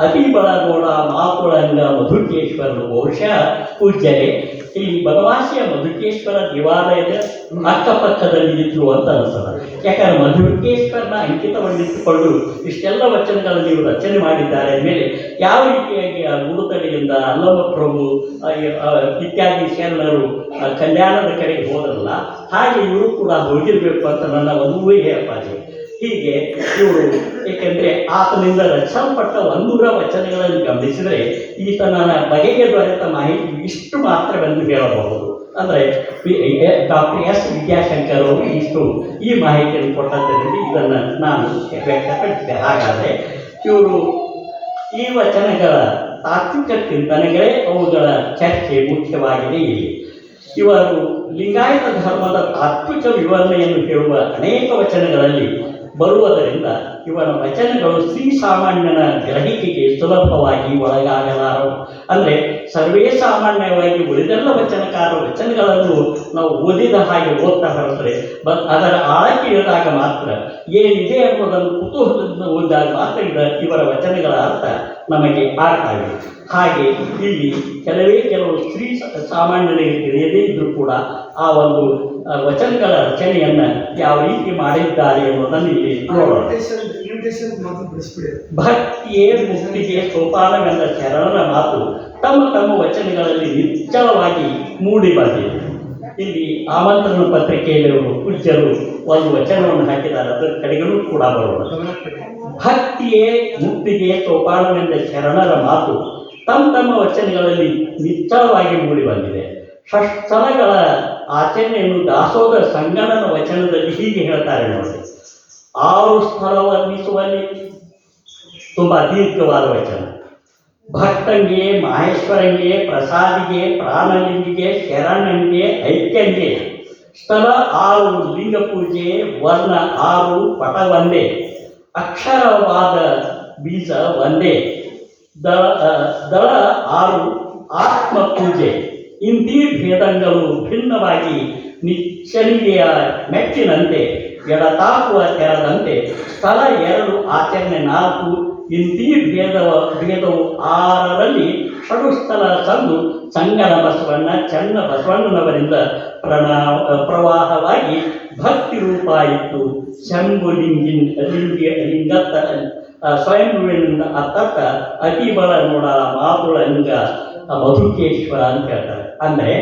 ಅತಿ ಬಳಗೋಡ ಮಾತುಳಂಗ ಮಧುಕೇಶ್ವರರು ಬಹುಶಃ ಪೂಜ್ಯರೇ ಇಲ್ಲಿ ಬನವಾಸಿಯ ಮಧುಕೇಶ್ವರ ದೇವಾಲಯದ ಅಕ್ಕಪಕ್ಕದಲ್ಲಿ ಇದ್ರು ಅಂತ ಅನಿಸ್ತದೆ. ಯಾಕಂದರೆ ಮಧುಕೇಶ್ವರನ ಅಂಕಿತವನ್ನಿಟ್ಟುಕೊಂಡು ಇಷ್ಟೆಲ್ಲ ವಚನಗಳನ್ನು ಇವರು ರಚನೆ ಮಾಡಿದ್ದಾರೆ. ಮೇಲೆ ಯಾವ ರೀತಿಯಾಗಿ ಆ ಗುರುತಡಿಯಿಂದ ಅಲ್ಲಮ್ಮ ಪ್ರಭು ಇತ್ಯಾದಿ ಶರಣರು ಕಲ್ಯಾಣದ ಕಡೆಗೆ ಹೋದ್ರಲ್ಲ, ಹಾಗೆ ಇವರು ಕೂಡ ಹೋಗಿರಬೇಕು ಅಂತ ನನ್ನ ಒಂದು ಊಹೆ ಅಪ್ಪಾಜಿ. ಹೀಗೆ ಇವರು, ಏಕೆಂದರೆ ಆತನಿಂದ ರಚಿಸಲ್ಪಟ್ಟ 100 ವಚನಗಳನ್ನು ಗಮನಿಸಿದರೆ ಈತನ ಬಗೆಗೆ ದೊರೆತ ಮಾಹಿತಿ ಇಷ್ಟು ಮಾತ್ರವೆಂದು ಹೇಳಬಹುದು. ಅಂದರೆ ಡಾಕ್ಟರ್ ಎಸ್ ವಿದ್ಯಾಶಂಕರ್ ಅವರು ಇಷ್ಟು ಈ ಮಾಹಿತಿಯನ್ನು ಕೊಟ್ಟದ್ದರಿಂದ ಇದನ್ನು ನಾನು ವ್ಯಕ್ತಪಡಿಸಿದೆ. ಹಾಗಾದರೆ ಇವರು ಈ ವಚನಗಳ ತಾತ್ವಿಕ ಚಿಂತನೆಗಳೇ ಅವುಗಳ ಚರ್ಚೆ ಮುಖ್ಯವಾಗಿದೆ ಇಲ್ಲಿ. ಇವರು ಲಿಂಗಾಯತ ಧರ್ಮದ ತಾತ್ವಿಕ ವಿವರಣೆಯನ್ನು ಹೇಳುವ ಅನೇಕ ವಚನಗಳಲ್ಲಿ ಬರುವುದರಿಂದ ಇವನ ವಚನಗಳು ಶ್ರೀಸಾಮಾನ್ಯನ ಗ್ರಹಿಕೆಗೆ ಸುಲಭವಾಗಿ ಒಳಗಾಗಲಾರವು. ಅಂದರೆ ಸರ್ವೇ ಸಾಮಾನ್ಯವಾಗಿ ಉಳಿದೆಲ್ಲ ವಚನಕಾರರ ವಚನಗಳನ್ನು ನಾವು ಓದಿದ ಹಾಗೆ ಓದ್ತಾ ಹೊರಟ್ರೆ ಅದರ ಆಳಕ್ಕೆ ಇಳಿದಾಗ ಮಾತ್ರ ಏನಿದೆ ಅನ್ನೋದನ್ನು ಕುತೂಹಲದಿಂದ ಓದಿದಾಗ ಮಾತ್ರ ಇವರ ವಚನಗಳ ಅರ್ಥ ನಮಗೆ ಆಗ್ತಾಯಿದೆ. ಹಾಗೆ ಇಲ್ಲಿ ಕೆಲವು ಶ್ರೀ ಸಾಮಾನ್ಯರಿಗೆ ತಿಳಿಯದೇ ಇದ್ದರೂ ಕೂಡ ಆ ಒಂದು ವಚನಗಳ ರಚನೆಯನ್ನು ಯಾವ ರೀತಿ ಮಾಡಿದ್ದಾರೆ ಅನ್ನೋದನ್ನು ಇಲ್ಲಿ ನೋಡೋಣ. ಭಕ್ತಿಯೇ ಮುಕ್ತಿಗೆ ಸೋಪಾನವೆಂದ ಶರಣರ ಮಾತು ತಮ್ಮ ತಮ್ಮ ವಚನಗಳಲ್ಲಿ ನಿಶ್ಚಲವಾಗಿ ಮೂಡಿ ಬಂದಿದೆ. ಇಲ್ಲಿ ಆಮಂತ್ರಣ ಪತ್ರಿಕೆಯಲ್ಲಿರುವ ಪೂಜ್ಯರು ಒಂದು ವಚನವನ್ನು ಹಾಕಿದ್ದಾರೆ, ಅದರ ಕಡೆಗೂ ಕೂಡ ಬರೋಣ. ಭಕ್ತಿಯೇ ಮುಕ್ತಿಗೆ ಸೋಪಾನವೆಂದ ಶರಣರ ಮಾತು ತಮ್ಮ ತಮ್ಮ ವಚನಗಳಲ್ಲಿ ನಿಶ್ಚಲವಾಗಿ ಮೂಡಿ ಬಂದಿದೆ. ಷಷ್ಠಲಗಳ ಆಚರಣೆಯನ್ನು ದಾಸೋಹ ಸಂಗಣನ ವಚನದಲ್ಲಿ ಹೀಗೆ ಹೇಳ್ತಾರೆ ನೋಡಿ. 6 ಸ್ಥಳ ವರ್ಣಿಸುವಲ್ಲಿ ತುಂಬ ದೀರ್ಘವಾದ ವಚನ. ಭಕ್ತಂಗೆ, ಮಹೇಶ್ವರಂಗೆ, ಪ್ರಸಾದಿಗೆ, ಪ್ರಾಣಲಿಂಗಿಗೆ, ಶರಣಂಗೆ, ಐಕ್ಯಂಗೆ ಸ್ಥಳ 6, ಲಿಂಗ ಪೂಜೆ, ವರ್ಣ 6, ಪಟ ಒಂದೇ, ಅಕ್ಷರವಾದ ಬೀಜ ಒಂದೇ, ದಳ 6, ಆತ್ಮ ಪೂಜೆ. ಇಂಥೀ ಭೇದಂಗಳು ಭಿನ್ನವಾಗಿ ನಿಚ್ಚಣಿಗೆಯ ಮೆಟ್ಟಿನಂತೆ ಎಡತಾಕುವ ತೆರದಂತೆ ಸ್ಥಳ 2, ಆಚರಣೆ 4. ಇಂಥೀ ಭೇದವು 6ರಲ್ಲಿ ಷಡುಸ್ಥಳ ಸಂದು ಸಂಗನ ಬಸವಣ್ಣ ಚನ್ನ ಬಸವಣ್ಣನವರಿಂದ ಪ್ರವಾಹವಾಗಿ ಭಕ್ತಿ ರೂಪ ಇತ್ತು. ಲಿಂಗತ್ತ ಸ್ವಯಂಭುವಿನಿಂದ ಅತ್ತತ್ತ ಅತಿ ಬಲ ನೋಡ ಮಾತುಳಂಗ ಮಧುಕೇಶ್ವರ ಅಂತ ಹೇಳ್ತಾರೆ. ಅಂದರೆ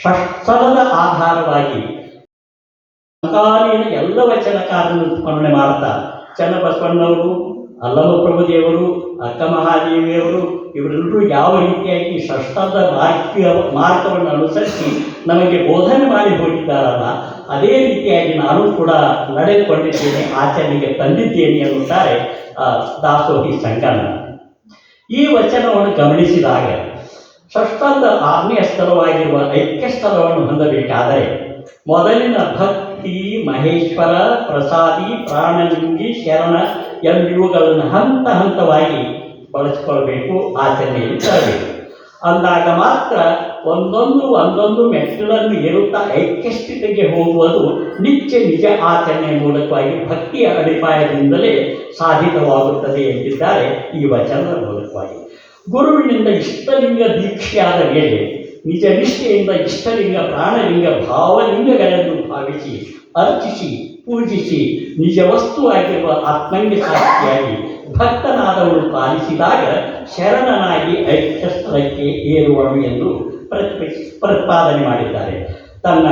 ಷಷ್ಠಲದ ಆಧಾರವಾಗಿ ಸಮಕಾಲೀನ ಎಲ್ಲ ವಚನಕಾರರನ್ನು ಸ್ಮರಣೆ ಮಾಡ್ತಾ ಚನ್ನಬಸವಣ್ಣವರು, ಅಲ್ಲಮ ಪ್ರಭುದೇವರು, ಅಕ್ಕ ಮಹಾದೇವಿಯವರು ಇವರೆಲ್ಲರೂ ಯಾವ ರೀತಿಯಾಗಿ ಷಷ್ಠದ ಮಾರ್ಗವನ್ನು ಅನುಸರಿಸಿ ನಮಗೆ ಬೋಧನೆ ಮಾಡಿ ಹೋಗಿದ್ದಾರಲ್ಲ, ಅದೇ ರೀತಿಯಾಗಿ ನಾನು ಕೂಡ ನಡೆದುಕೊಂಡಿದ್ದೇನೆ, ಆಚರಣೆಗೆ ತಂದಿದ್ದೇನೆ ಎನ್ನುತ್ತಾರೆ ದಾಸೋಹಿ ಸಂಗಣ್ಣ. ಈ ವಚನವನ್ನು ಗಮನಿಸಿದಾಗ ಷಷ್ಠದ 6ನೇ ಸ್ಥಳವಾಗಿರುವ ಐಕ್ಯ ಸ್ಥಳವನ್ನು ಹೊಂದಬೇಕಾದರೆ ಮೊದಲಿನ ಭಕ್ತಿ, ಮಹೇಶ್ವರ, ಪ್ರಸಾದಿ, ಪ್ರಾಣಲಿಂಗಿ, ಶರಣ ಎಂಬಿವುಗಳನ್ನು ಹಂತ ಹಂತವಾಗಿ ಬಳಸಿಕೊಳ್ಬೇಕು, ಆಚರಣೆಯಲ್ಲಿ ತರಬೇಕು. ಅಂದಾಗ ಮಾತ್ರ ಒಂದೊಂದು ಮೆಟ್ಟಿಲನ್ನು ಏರುತ್ತಾ ಐಕ್ಯ ಸ್ಥಿತಿಗೆ ಹೋಗುವುದು ನಿಜ ಆಚರಣೆಯ ಮೂಲಕವಾಗಿ ಭಕ್ತಿಯ ಅಡಿಪಾಯದಿಂದಲೇ ಸಾಧಿತವಾಗುತ್ತದೆ ಎಂದಿದ್ದಾರೆ ಈ ವಚನದ ಮೂಲಕವಾಗಿ. ಗುರುವಿನಿಂದ ಇಷ್ಟಲಿಂಗ ದೀಕ್ಷೆಯಾದ ಮೇಲೆ ನಿಜ ನಿಷ್ಠೆಯಿಂದ ಇಷ್ಟಲಿಂಗ, ಪ್ರಾಣಲಿಂಗ, ಭಾವಲಿಂಗಗಳೆಂದು ಭಾವಿಸಿ ಅರ್ಚಿಸಿ ಪೂಜಿಸಿ ನಿಜ ವಸ್ತುವಾಗಿರುವ ಆತ್ಮಂಗ ಸಾಕ್ಷಿಯಾಗಿ ಭಕ್ತನಾದವನು ಪಾಲಿಸಿದಾಗ ಶರಣನಾಗಿ ಐಕ್ಯ ಸ್ಥಳಕ್ಕೆ ಏರುವನು ಎಂದು ಪ್ರತಿಪಾದನೆ ಮಾಡಿದ್ದಾರೆ. ತನ್ನ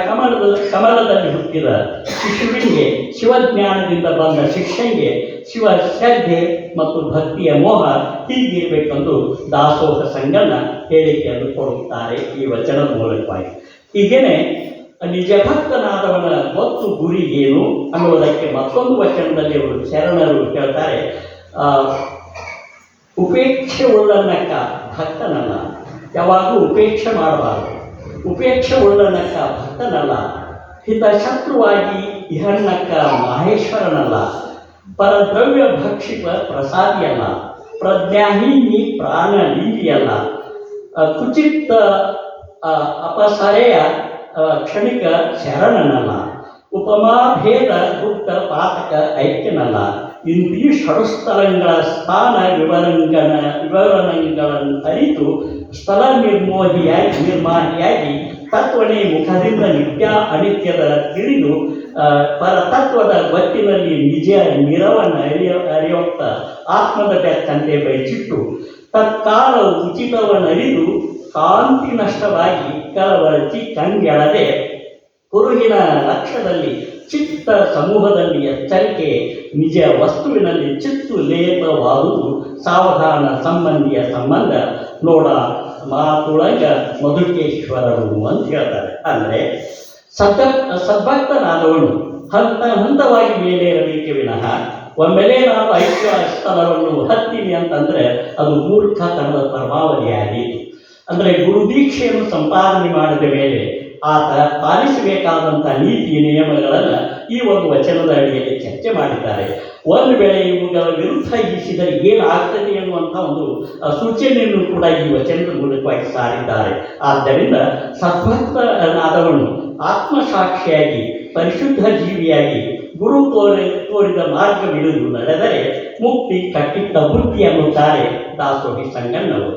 ಕಮಲದಲ್ಲಿ ಹುಟ್ಟಿದ ಶಿಶುವಿಗೆ ಶಿವಜ್ಞಾನದಿಂದ ಬಂದ ಶಿಷ್ಯಂಗೆ ಶಿವ ಶ್ರದ್ಧೆ ಮತ್ತು ಭಕ್ತಿಯ ಮೋಹ ಹೀಗಿರಬೇಕೆಂದು ದಾಸೋಹ ಸಂಗಣ್ಣ ಹೇಳಿಕೆಯನ್ನು ಕೊಡುತ್ತಾರೆ ಈ ವಚನದ ಮೂಲಕವಾಗಿ. ಹೀಗೇನೆ ನಿಜ ಭಕ್ತನಾದವನ ಹೊತ್ತು ಗುರಿ ಏನು ಅನ್ನುವುದಕ್ಕೆ ಮತ್ತೊಂದು ವಚನದಲ್ಲಿ ಅವರು ಶರಣರು ಹೇಳ್ತಾರೆ. ಉಪೇಕ್ಷೆ ಉಳ್ಳನಕ್ಕ ಭಕ್ತನಲ್ಲ, ಯಾವಾಗಲೂ ಉಪೇಕ್ಷೆ ಮಾಡಬಾರದು. ಉಪೇಕ್ಷೆ ಉಳ್ಳನಕ್ಕ ಭಕ್ತನಲ್ಲ, ಹಿತಶತ್ರುವಾಗಿ ಇಹನ್ನಕ್ಕ ಮಹೇಶ್ವರನಲ್ಲ, ಪರದ್ರವ್ಯ ಭಕ್ಷಿಪ ಪ್ರಸಾದಿಯಲ್ಲ, ಪ್ರಜ್ಞಾಹೀನಿ ಪ್ರಾಣಲಿಂಗಿಯಲ್ಲ, ಕುಚಿತ್ತ ಅಪಸರೆಯ ಕ್ಷಣಿಕ ಶರಣನಲ್ಲ, ಉಪಮಾಭೇದ ಗುಪ್ತ ಪಾತಕ ಐಕ್ಯನಲ್ಲ. ಇಂಥೀ ಷಡುಸ್ಥಳಗಳ ಸ್ಥಾನ ವಿವರಣಗಳನ್ನು ಅರಿತು ಸ್ಥಳ ನಿರ್ಮಾಣಿಯಾಗಿ ತತ್ವನೇ ಮುಖದಿಂದ ನಿತ್ಯ ಅನಿತ್ಯದ ತಿಳಿದು ಪರತತ್ವದ ಗೊತ್ತಿನಲ್ಲಿ ನಿಜ ನಿರವನ್ನು ಅರಿಯುತ್ತ ಆತ್ಮದ ಬೆಕ್ಕಂತೆ ಬಯಚಿಟ್ಟು ತತ್ಕಾಲ ಉಚಿತವನ್ನರಿದು ಕಾಂತಿ ನಷ್ಟವಾಗಿ ಕಳವಳಿಸಿ ಕಂಗೆಳದೆ ಕುರುಹಿನ ಲಕ್ಷ್ಯದಲ್ಲಿ ಚಿತ್ತ ಸಮೂಹದಲ್ಲಿ ಎಚ್ಚರಿಕೆ, ನಿಜ ವಸ್ತುವಿನಲ್ಲಿ ಚಿತ್ತು ಲೇಪವಾದುದು ಸಾವಧಾನ ಸಂಬಂಧಿಯ ಸಂಬಂಧ ನೋಡ ಮಾತುಳಗ ಮಧುಕೇಶ್ವರರು ಅಂತ ಹೇಳ್ತಾರೆ. ಅಂದರೆ ಸದ್ಭಕ್ತನಾದವನು ಹಂತ ಹಂತವಾಗಿ ಮೇಲೇರಬೇಕೆ ವಿನಃ ಒಮ್ಮೆಲೆ ನಾವು ಐಕ್ಯ ಸ್ಥಳವನ್ನು ಹತ್ತೀನಿ ಅಂತಂದರೆ ಅದು ಮೂರ್ಖತನದ ಪರಮಾವಧಿಯಾದೀತು. ಅಂದರೆ ಗುರುದೀಕ್ಷೆಯನ್ನು ಸಂಪಾದನೆ ಮಾಡಿದ ಮೇಲೆ ಆತ ಪಾಲಿಸಬೇಕಾದಂಥ ನೀತಿ ನಿಯಮಗಳನ್ನು ಈ ಒಂದು ವಚನದ ಅಡಿಯಲ್ಲಿ ಚರ್ಚೆ ಮಾಡಿದ್ದಾರೆ. ಒಂದು ವೇಳೆ ಇವುಗಳ ವಿರುದ್ಧ ಈಸಿದರೆ ಏನಾಗ್ತದೆ ಎನ್ನುವಂಥ ಒಂದು ಸೂಚನೆಯನ್ನು ಕೂಡ ಈ ವಚನದ ಮೂಲಕವಾಗಿ ಸಾರಿದ್ದಾರೆ. ಆದ್ದರಿಂದ ಸದ್ಭಕ್ತನಾದವನು ಆತ್ಮಸಾಕ್ಷಿಯಾಗಿ ಪರಿಶುದ್ಧ ಜೀವಿಯಾಗಿ ಗುರು ತೋರಿದ ಮಾರ್ಗವಿಡುವುದು ನಡೆದರೆ ಮುಕ್ತಿ ಕಟ್ಟಿಟ್ಟ ಬುದ್ಧಿ ಅನ್ನುತ್ತಾರೆ ದಾಸೋಹಿ ಸಂಗಣ್ಣವರು.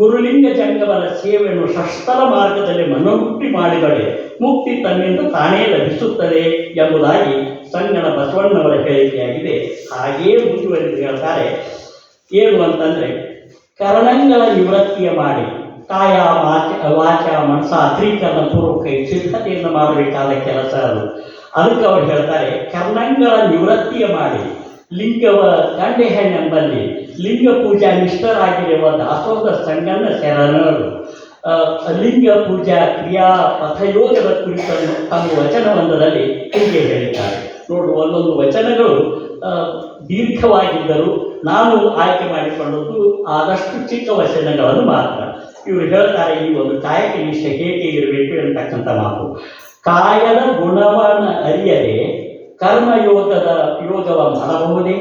ಗುರುಲಿಂಗ ಜಂಗಮನ ಸೇವೆಯನ್ನು ಶಸ್ತ್ರ ಮಾರ್ಗದಲ್ಲಿ ಮನಮುಟ್ಟಿ ಮಾಡಿದರೆ ಮುಕ್ತಿ ತನ್ನಿಂದ ತಾನೇ ಲಭಿಸುತ್ತದೆ ಎಂಬುದಾಗಿ ಸಂಗಣ ಬಸವಣ್ಣವರ ಹೇಳಿಕೆಯಾಗಿದೆ. ಹಾಗೆಯೇ ಮುಂದುವರೆದು ಹೇಳ್ತಾರೆ ಏನು ಅಂತಂದರೆ, ಕರಣಗಳ ನಿವೃತ್ತಿಯ ಮಾಡಿ ಕಾಯ ವಾಚ ಮನಸ ತ್ರೀಕರಣ ಪೂರ್ವಕ ಸಿದ್ಧತೆಯನ್ನು ಮಾಡಬೇಕಾದ ಕೆಲಸ ಅದು. ಅದಕ್ಕೆ ಅವರು ಹೇಳ್ತಾರೆ, ಕರ್ಣಗಳ ನಿವೃತ್ತಿಯ ಮಾಡಿ ಲಿಂಗವ ಕಂಡೆ ಹೆಣ್ಣೆಂಬಲ್ಲಿ ಲಿಂಗ ಪೂಜಾ ನಿಷ್ಠರಾಗಿರುವ ದಾಸೋಹದ ಸಂಗಣ್ಣ ಶರಣರು ಲಿಂಗ ಪೂಜಾ ಕ್ರಿಯಾ ಪಥಯೋಗದ ಕುರಿತನ್ನು ತಮ್ಮ ವಚನವೊಂದರಲ್ಲಿ ಹೀಗೆ ಹೇಳಿದ್ದಾರೆ. ನೋಡು, ಒಂದೊಂದು ವಚನಗಳು ದೀರ್ಘವಾಗಿದ್ದರೂ ನಾನು ಆಯ್ಕೆ ಮಾಡಿಕೊಂಡದ್ದು ಆದಷ್ಟು ಚಿಕ್ಕ ವಚನಗಳನ್ನು ಮಾತ್ರ. ಇವರು ಹೇಳ್ತಾರೆ, ಈ ಒಂದು ಕಾಯಕ ನಿಷ್ಠೆ ಹೇಗೆ ಇರಬೇಕು ಎಂತಕ್ಕಂಥ ಮಾತು. ಕಾಯದ ಗುಣವನ್ನು ಅರಿಯದೆ ಯೋಗವ ಮಾಡಬಹುದೇ?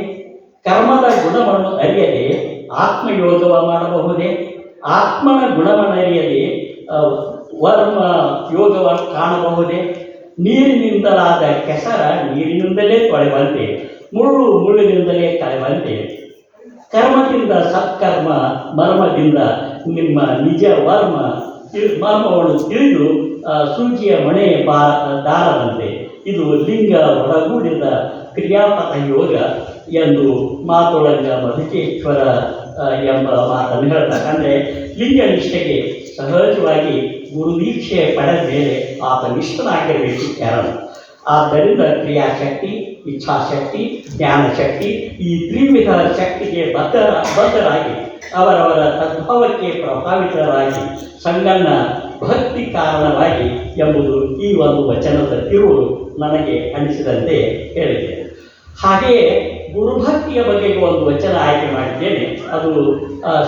ಕರ್ಮದ ಗುಣವನ್ನು ಅರಿಯದೆ ಆತ್ಮಯೋಗವ ಮಾಡಬಹುದೇ? ಆತ್ಮನ ಗುಣವನ್ನು ಅರಿಯದೆ ವರ್ಮ ಯೋಗವನ್ನು ಕಾಣಬಹುದೇ? ನೀರಿನಿಂದಲಾದ ಕೆಸರ ನೀರಿನಿಂದಲೇ ತೊಳೆವಂತೆ, ಮುಳ್ಳು ಮುಳ್ಳಿನಿಂದಲೇ ಕಳೆವಂತೆ, ಕರ್ಮದಿಂದ ಸತ್ಕರ್ಮ, ಮರ್ಮದಿಂದ ನಿಮ್ಮ ನಿಜ ಮರ್ಮವನ್ನು ತಿಳಿದು ಸೂಜಿಯ ಮಣೆ ದಾರದಂತೆ ಇದು ಲಿಂಗ ಒಳಗೂಡಿದ ಕ್ರಿಯಾಪಥ ಯೋಗ ಎಂದು ಮಾತೊಳಗ ಮಧುಕೇಶ್ವರ ಎಂಬ ಮಾತನ್ನು ಹೇಳ್ತಾರೆ. ಅಂದರೆ ಲಿಂಗ ನಿಷ್ಠೆಗೆ ಸಹಜವಾಗಿ ಗುರುದೀಕ್ಷೆ ಪಡೆದ ಮೇಲೆ ಆತ ನಿಷ್ಠನಾಗಿರಬೇಕು ಕಾರಣ. ಆದ್ದರಿಂದ ಕ್ರಿಯಾಶಕ್ತಿ, ಇಚ್ಛಾಶಕ್ತಿ, ಜ್ಞಾನಶಕ್ತಿ ಈ ತ್ರಿವಿಧ ಶಕ್ತಿಗೆ ಬದ್ಧರಾಗಿ ಅವರವರ ತದ್ಭಾವಕ್ಕೆ ಪ್ರಭಾವಿತರಾಗಿ ಸಂಗಣ್ಣ ಭಕ್ತಿ ಕಾರಣವಾಗಿ ಎಂಬುದು ಈ ಒಂದು ವಚನದ ತಿರುಳು ನನಗೆ ಅನಿಸಿದಂತೆ ಹೇಳಿದೆ. ಹಾಗೆಯೇ ಗುರುಭಕ್ತಿಯ ಬಗ್ಗೆ ಒಂದು ವಚನ ಆಯ್ಕೆ ಮಾಡಿದ್ದೇನೆ. ಅದು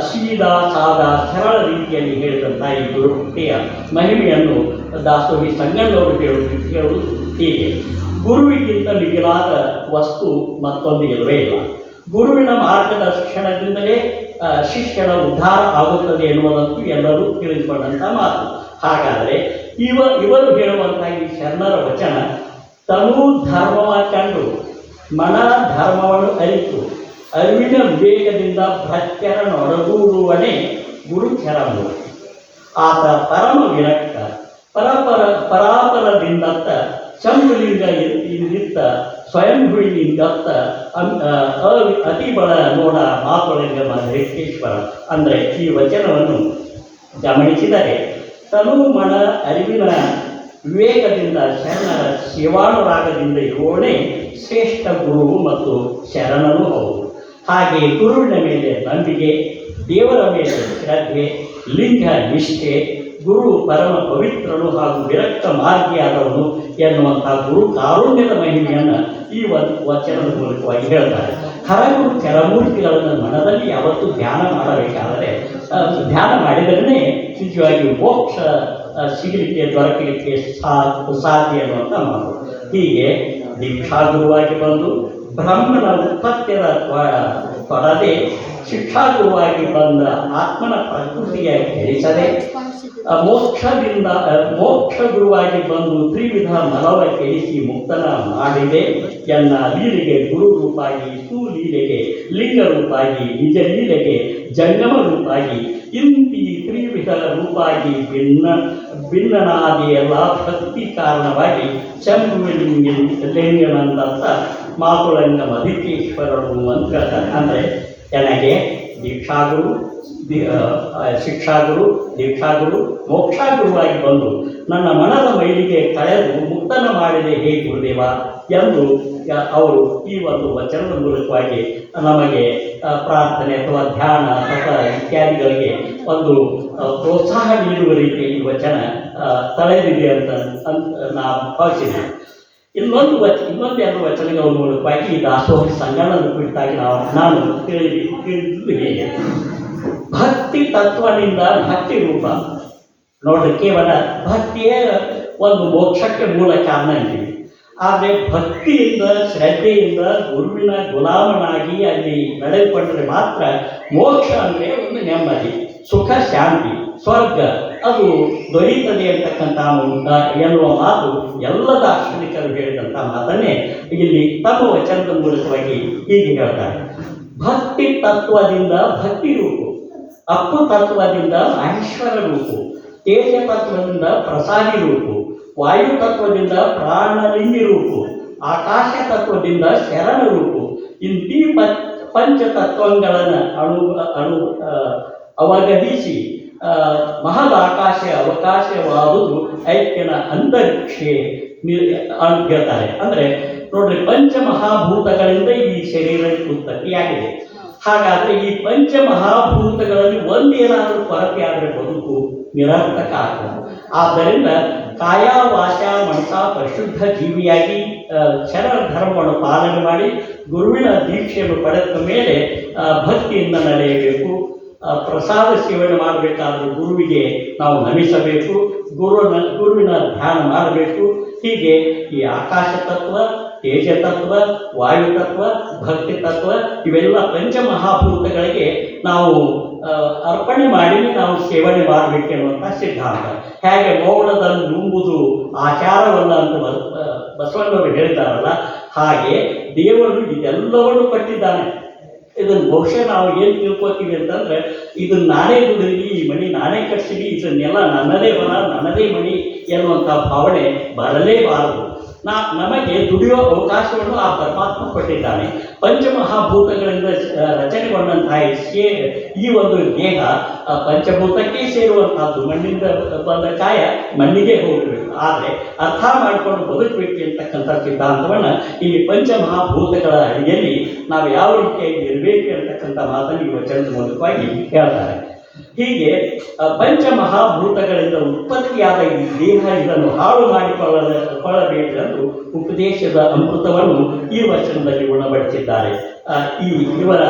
ಸೀದಾ ಸಾದಾ ಸರಳ ರೀತಿಯಲ್ಲಿ ಹೇಳಿದಂಥ ಈ ಗುರುಭಕ್ತಿಯ ಮಹಿಮೆಯನ್ನು ದಾಸೋಹಿ ಸಂಗಣ್ಣವರು ಹೇಳುವುದು ಹೀಗೆ: ಗುರುವಿಗಿಂತ ಮಿಗಿಲಾದ ವಸ್ತು ಮತ್ತೊಂದು ಇಲ್ಲವೇ ಇಲ್ಲ. ಗುರುವಿನ ಮಾರ್ಗದರ್ಶನದಿಂದಲೇ ಶಿಷ್ಯನ ಉದ್ಧಾರ ಆಗುತ್ತದೆ ಎನ್ನುವುದಂತೂ ಎಲ್ಲರೂ ತಿಳಿದುಕೊಂಡಂಥ ಮಾತು. ಹಾಗಾದರೆ ಇವರು ಹೇಳುವಂಥ ಈ ಶರಣರ ವಚನ ತನು ಧರ್ಮವ ಕಂಡು ಮನ ಧರ್ಮವನ್ನು ಅರಿತು ಅರಿವಿನ ವಿವೇಕದಿಂದ ಭ್ರತ್ಯರನೊಡಗೂಡುವನೇ ಗುರುಚರನು. ಆತ ಪರಮ ವಿರಕ್ತ ಪರಾಪರದಿಂದತ್ತ ಶಂಭುಲಿಂಗ ಇಂದಿತ್ತ ಸ್ವಯಂಭುವಿನಿಂದತ್ತ ಅತಿಬಳ ನೋಡ ಮಾತೊಳಗ ಮಧುಕೇಶ್ವರ. ಅಂದರೆ ಈ ವಚನವನ್ನು ಗಮನಿಸಿದರೆ ತನು ಮನ ಅರಿವಿನ ವಿವೇಕದಿಂದ ಶರಣರ ಸೇವಾನುರಾಗದಿಂದ ಇರುವವನೇ ಶ್ರೇಷ್ಠ ಗುರು ಮತ್ತು ಶರಣನೂ ಹೌದು. ಹಾಗೆ ಗುರುವಿನ ಮೇಲೆ ನಂಬಿಕೆ, ದೇವರ ಮೇಲೆ ಶ್ರದ್ಧೆ, ಲಿಂಗ ನಿಷ್ಠೆ, ಗುರು ಪರಮ ಪವಿತ್ರನು ಹಾಗೂ ವಿರಕ್ತ ಮಾರ್ಗಿಯಾದವನು ಎನ್ನುವಂಥ ಗುರು ಕಾರುಣ್ಯದ ಮಹಿಮೆಯನ್ನು ಈ ವಚನದ ಮೂಲಕವಾಗಿ ಹೇಳ್ತಾರೆ. ಹರಗುರು ಚರಮೂರ್ತಿಗಳನ್ನು ಮನದಲ್ಲಿ ಯಾವತ್ತೂ ಧ್ಯಾನ ಮಾಡಬೇಕಾದರೆ ಧ್ಯಾನ ಮಾಡಿದರೆ ನಿಜವಾಗಿ ಮೋಕ್ಷ ಸಿಗಲಿಕ್ಕೆ ದೊರಕಲಿಕ್ಕೆ ಸಾಧ್ಯ ಅನ್ನುವಂಥ ಮಾತು. ಹೀಗೆ ದೀಕ್ಷಾಗುರುವಾಗಿ ಬಂದು ಬ್ರಹ್ಮನ ಉತ್ಪತ್ತಿಯ ತೊಡದೆ ಶಿಕ್ಷಾಗುರುವಾಗಿ ಬಂದ ಆತ್ಮನ ಪ್ರಕೃತಿಯ ಕೆಡಿಸದೆ ಮೋಕ್ಷ ಗುರುವಾಗಿ ಬಂದು ತ್ರಿವಿಧ ಮಲವ ಕೆಡಿಸಿ ಮುಕ್ತನ ಮಾಡಿದೆ ಎನ್ನ ಲೀಲೆಗೆ ಗುರು ರೂಪಾಗಿ, ಸುಲೀಲೆಗೆ ಲಿಂಗ ರೂಪಾಗಿ, ನಿಜ ಲೀಲೆಗೆ ಜಂಗಮ ರೂಪಾಗಿ, ಇಂತಿ ತ್ರಿವಿಧ ರೂಪಾಗಿ ಭಿನ್ನನಾದಿ ಎಲ್ಲ ಭಕ್ತಿ ಕಾರಣವಾಗಿ ಶಂಭುಲಿಂಗನಂದಂತ ಮಾತುಳಂಗ ಮಧುಕೇಶ್ವರರು ಅಂತ ಹೇಳ್ತಾರೆ. ಅಂದರೆ ನನಗೆ ದೀಕ್ಷಾಗುರು ಶಿಕ್ಷಾಗುರು, ದೀಕ್ಷಾಗುರು, ಮೋಕ್ಷಾಗುರುವಾಗಿ ಬಂದು ನನ್ನ ಮನದ ಮೈಲಿಗೆ ಕಳೆದು ಮುಕ್ತನ ಮಾಡಿದೆ ಹೇ ಗುರುದೇವ ಎಂದು ಅವರು ಈ ಒಂದು ವಚನದ ಮೂಲಕವಾಗಿ ನಮಗೆ ಪ್ರಾರ್ಥನೆ ಅಥವಾ ಧ್ಯಾನ ಅಥವಾ ಇತ್ಯಾದಿಗಳಿಗೆ ಒಂದು ಪ್ರೋತ್ಸಾಹ ನೀಡುವ ರೀತಿ ಈ ವಚನ ತಳೆದಿದೆ ಅಂತ ನಾನು ಭಾವಿಸಿದ್ದೇನೆ. ಇನ್ನೊಂದೆರಡು ವಚನಗಳ ಮೂಲಕವಾಗಿ ಈ ದಾಸೋಹ ಸಂಗಮದ ಕುರಿತಾಗಿ ನಾನು ತಿಳಿದಿದ್ದು ಹೇಗೆ ಭಕ್ತಿ ತತ್ವದಿಂದ ಭಕ್ತಿ ರೂಪ ನೋಡ್ರಿ, ಕೇವಲ ಭಕ್ತಿಯೇ ಒಂದು ಮೋಕ್ಷಕ್ಕೆ ಮೂಲ ಕಾರಣ ಅಂತೀವಿ. ಆದರೆ ಭಕ್ತಿಯಿಂದ ಶ್ರದ್ಧೆಯಿಂದ ಗುರುವಿನ ಗುಲಾಮನಾಗಿ ಅಲ್ಲಿ ನಡೆದುಕೊಂಡ್ರೆ ಮಾತ್ರ ಮೋಕ್ಷ ಅಂದರೆ ಒಂದು ನೆಮ್ಮದಿ, ಸುಖ, ಶಾಂತಿ, ಸ್ವರ್ಗ ಅದು ದೊರೆಯುತ್ತದೆ ಅಂತಕ್ಕಂಥ ಎನ್ನುವ ಮಾತು ಎಲ್ಲ ದಾರ್ಶನಿಕರು ಹೇಳಿದಂಥ ಮಾತನ್ನೇ ಇಲ್ಲಿ ತಮ್ಮ ವಚನದ ಮೂಲಕವಾಗಿ ಹೀಗೆ ಹೇಳ್ತಾರೆ. ಭಕ್ತಿ ತತ್ವದಿಂದ ಭಕ್ತಿ ರೂಪು, ಅಪ್ಪು ತತ್ವದಿಂದ ಮಹೇಶ್ವರ ರೂಪು, ತೇಜ ತತ್ವದಿಂದ ಪ್ರಸಾದಿ ರೂಪು, ವಾಯು ತತ್ವದಿಂದ ಪ್ರಾಣಲಿಂಗಿ ರೂಪು, ಆಕಾಶ ತತ್ವದಿಂದ ಶರಣ ರೂಪು. ಇಂತೀ ಪಂಚತತ್ವಗಳನ್ನು ಅವಗಣಿಸಿ ಮಹದಾಕಾಶ ಅವಕಾಶವಾದುದು ಐಕ್ಯನ ಅಂತರಿಕ್ಷೆ ಅಂತ ಹೇಳ್ತಾರೆ. ಅಂದರೆ ನೋಡ್ರಿ, ಪಂಚಮಹಾಭೂತಗಳಿಂದ ಈ ಶರೀರ ಉತ್ಪತ್ತಿಯಾಗಿದೆ. ಹಾಗಾದರೆ ಈ ಪಂಚಮಹಾಭೂತಗಳಲ್ಲಿ ಒಂದೇನಾದರೂ ಕೊರತೆ ಆದರೆ ಬದುಕು ನಿರರ್ಥಕ ಆಗ್ತದೆ. ಆದ್ದರಿಂದ ಕಾಯ ವಾಚ ಮನಸ ಪರಿಶುದ್ಧ ಜೀವಿಯಾಗಿ ಶರಣ ಧರ್ಮವನ್ನು ಪಾಲನೆ ಮಾಡಿ ಗುರುವಿನ ದೀಕ್ಷೆಯನ್ನು ಪಡೆದ ಮೇಲೆ ಭಕ್ತಿಯಿಂದ ನಡೆಯಬೇಕು. ಪ್ರಸಾದ ಸೇವನೆ ಮಾಡಬೇಕಾದ್ರೆ ಗುರುವಿಗೆ ನಾವು ನಮಿಸಬೇಕು, ಗುರುವಿನ ಧ್ಯಾನ ಮಾಡಬೇಕು. ಹೀಗೆ ಈ ಆಕಾಶ ತತ್ವ, ತೇಜ ತತ್ವ, ವಾಯು ತತ್ವ, ಭಕ್ತಿ ತತ್ವ ಇವೆಲ್ಲ ಪಂಚಮಹಾಭೂತಗಳಿಗೆ ನಾವು ಅರ್ಪಣೆ ಮಾಡಿ ನಾವು ಸೇವನೆ ಮಾಡಬೇಕೆನ್ನುವಂಥ ಸಿದ್ಧಾಂತ. ಹೇಗೆ ಮೌನದಲ್ಲಿ ನುಂಬುದು ಆಚಾರವಲ್ಲ ಅಂತ ಬಸವಣ್ಣವರು ಹೇಳಿದ್ದಾರಲ್ಲ, ಹಾಗೆ ದೇವರು ಇದೆಲ್ಲವನ್ನು ಕೊಟ್ಟಿದ್ದಾನೆ. ಇದನ್ನು ಬಹುಶಃ ನಾವು ಏನು ತಿಳ್ಕೊತೀವಿ ಅಂತಂದರೆ, ಇದನ್ನು ನಾನೇ ದುಡಿಲಿ, ಈ ಮಣಿ ನಾನೇ ಕಟ್ಸಿಲಿ, ಇದನ್ನೆಲ್ಲ ನನ್ನದೇ ಹೊಲ ನನ್ನದೇ ಮಣಿ ಎನ್ನುವಂಥ ಭಾವನೆ ಬರಲೇಬಾರದು. ನಮಗೆ ದುಡಿಯುವ ಅವಕಾಶವನ್ನು ಆ ಪರಮಾತ್ಮ ಕೊಟ್ಟಿದ್ದಾನೆ. ಪಂಚಮಹಾಭೂತಗಳಿಂದ ರಚನೆಗೊಂಡಂತಹ ಈ ಒಂದು ದೇಹ ಪಂಚಭೂತಕ್ಕೆ ಸೇರುವಂತಹದ್ದು. ಮಣ್ಣಿಂದ ಬಂದ ಕಾಯ ಮಣ್ಣಿಗೆ ಹೋಗಬೇಕು, ಆದರೆ ಅರ್ಥ ಮಾಡಿಕೊಂಡು ಬದುಕಬೇಕು ಅಂತಕ್ಕಂಥ ಸಿದ್ಧಾಂತವನ್ನು ಇಲ್ಲಿ ಪಂಚಮಹಾಭೂತಗಳ ಅಡಿಯಲ್ಲಿ ನಾವು ಯಾವ ರೀತಿಯಾಗಿ ಇರಬೇಕು ಅಂತಕ್ಕಂಥ ಮಾತನ್ನು ಈ ವಚನದ ಮೂಲಕವಾಗಿ ಹೇಳ್ತಾರೆ. ಹೀಗೆ ಪಂಚಮಹಾಭೂತಗಳಿಂದ ಉತ್ಪತ್ತಿಯಾದ ಈ ದೇಹ ಇದನ್ನು ಹಾಳು ಮಾಡಿಕೊಳ್ಳಬೇಕೆಂದು ಉಪದೇಶದ ಅಮೃತವನ್ನು ಈ ವಚನದಲ್ಲಿ ಉಣಬಡಿಸಿದ್ದಾರೆ. ಇವರ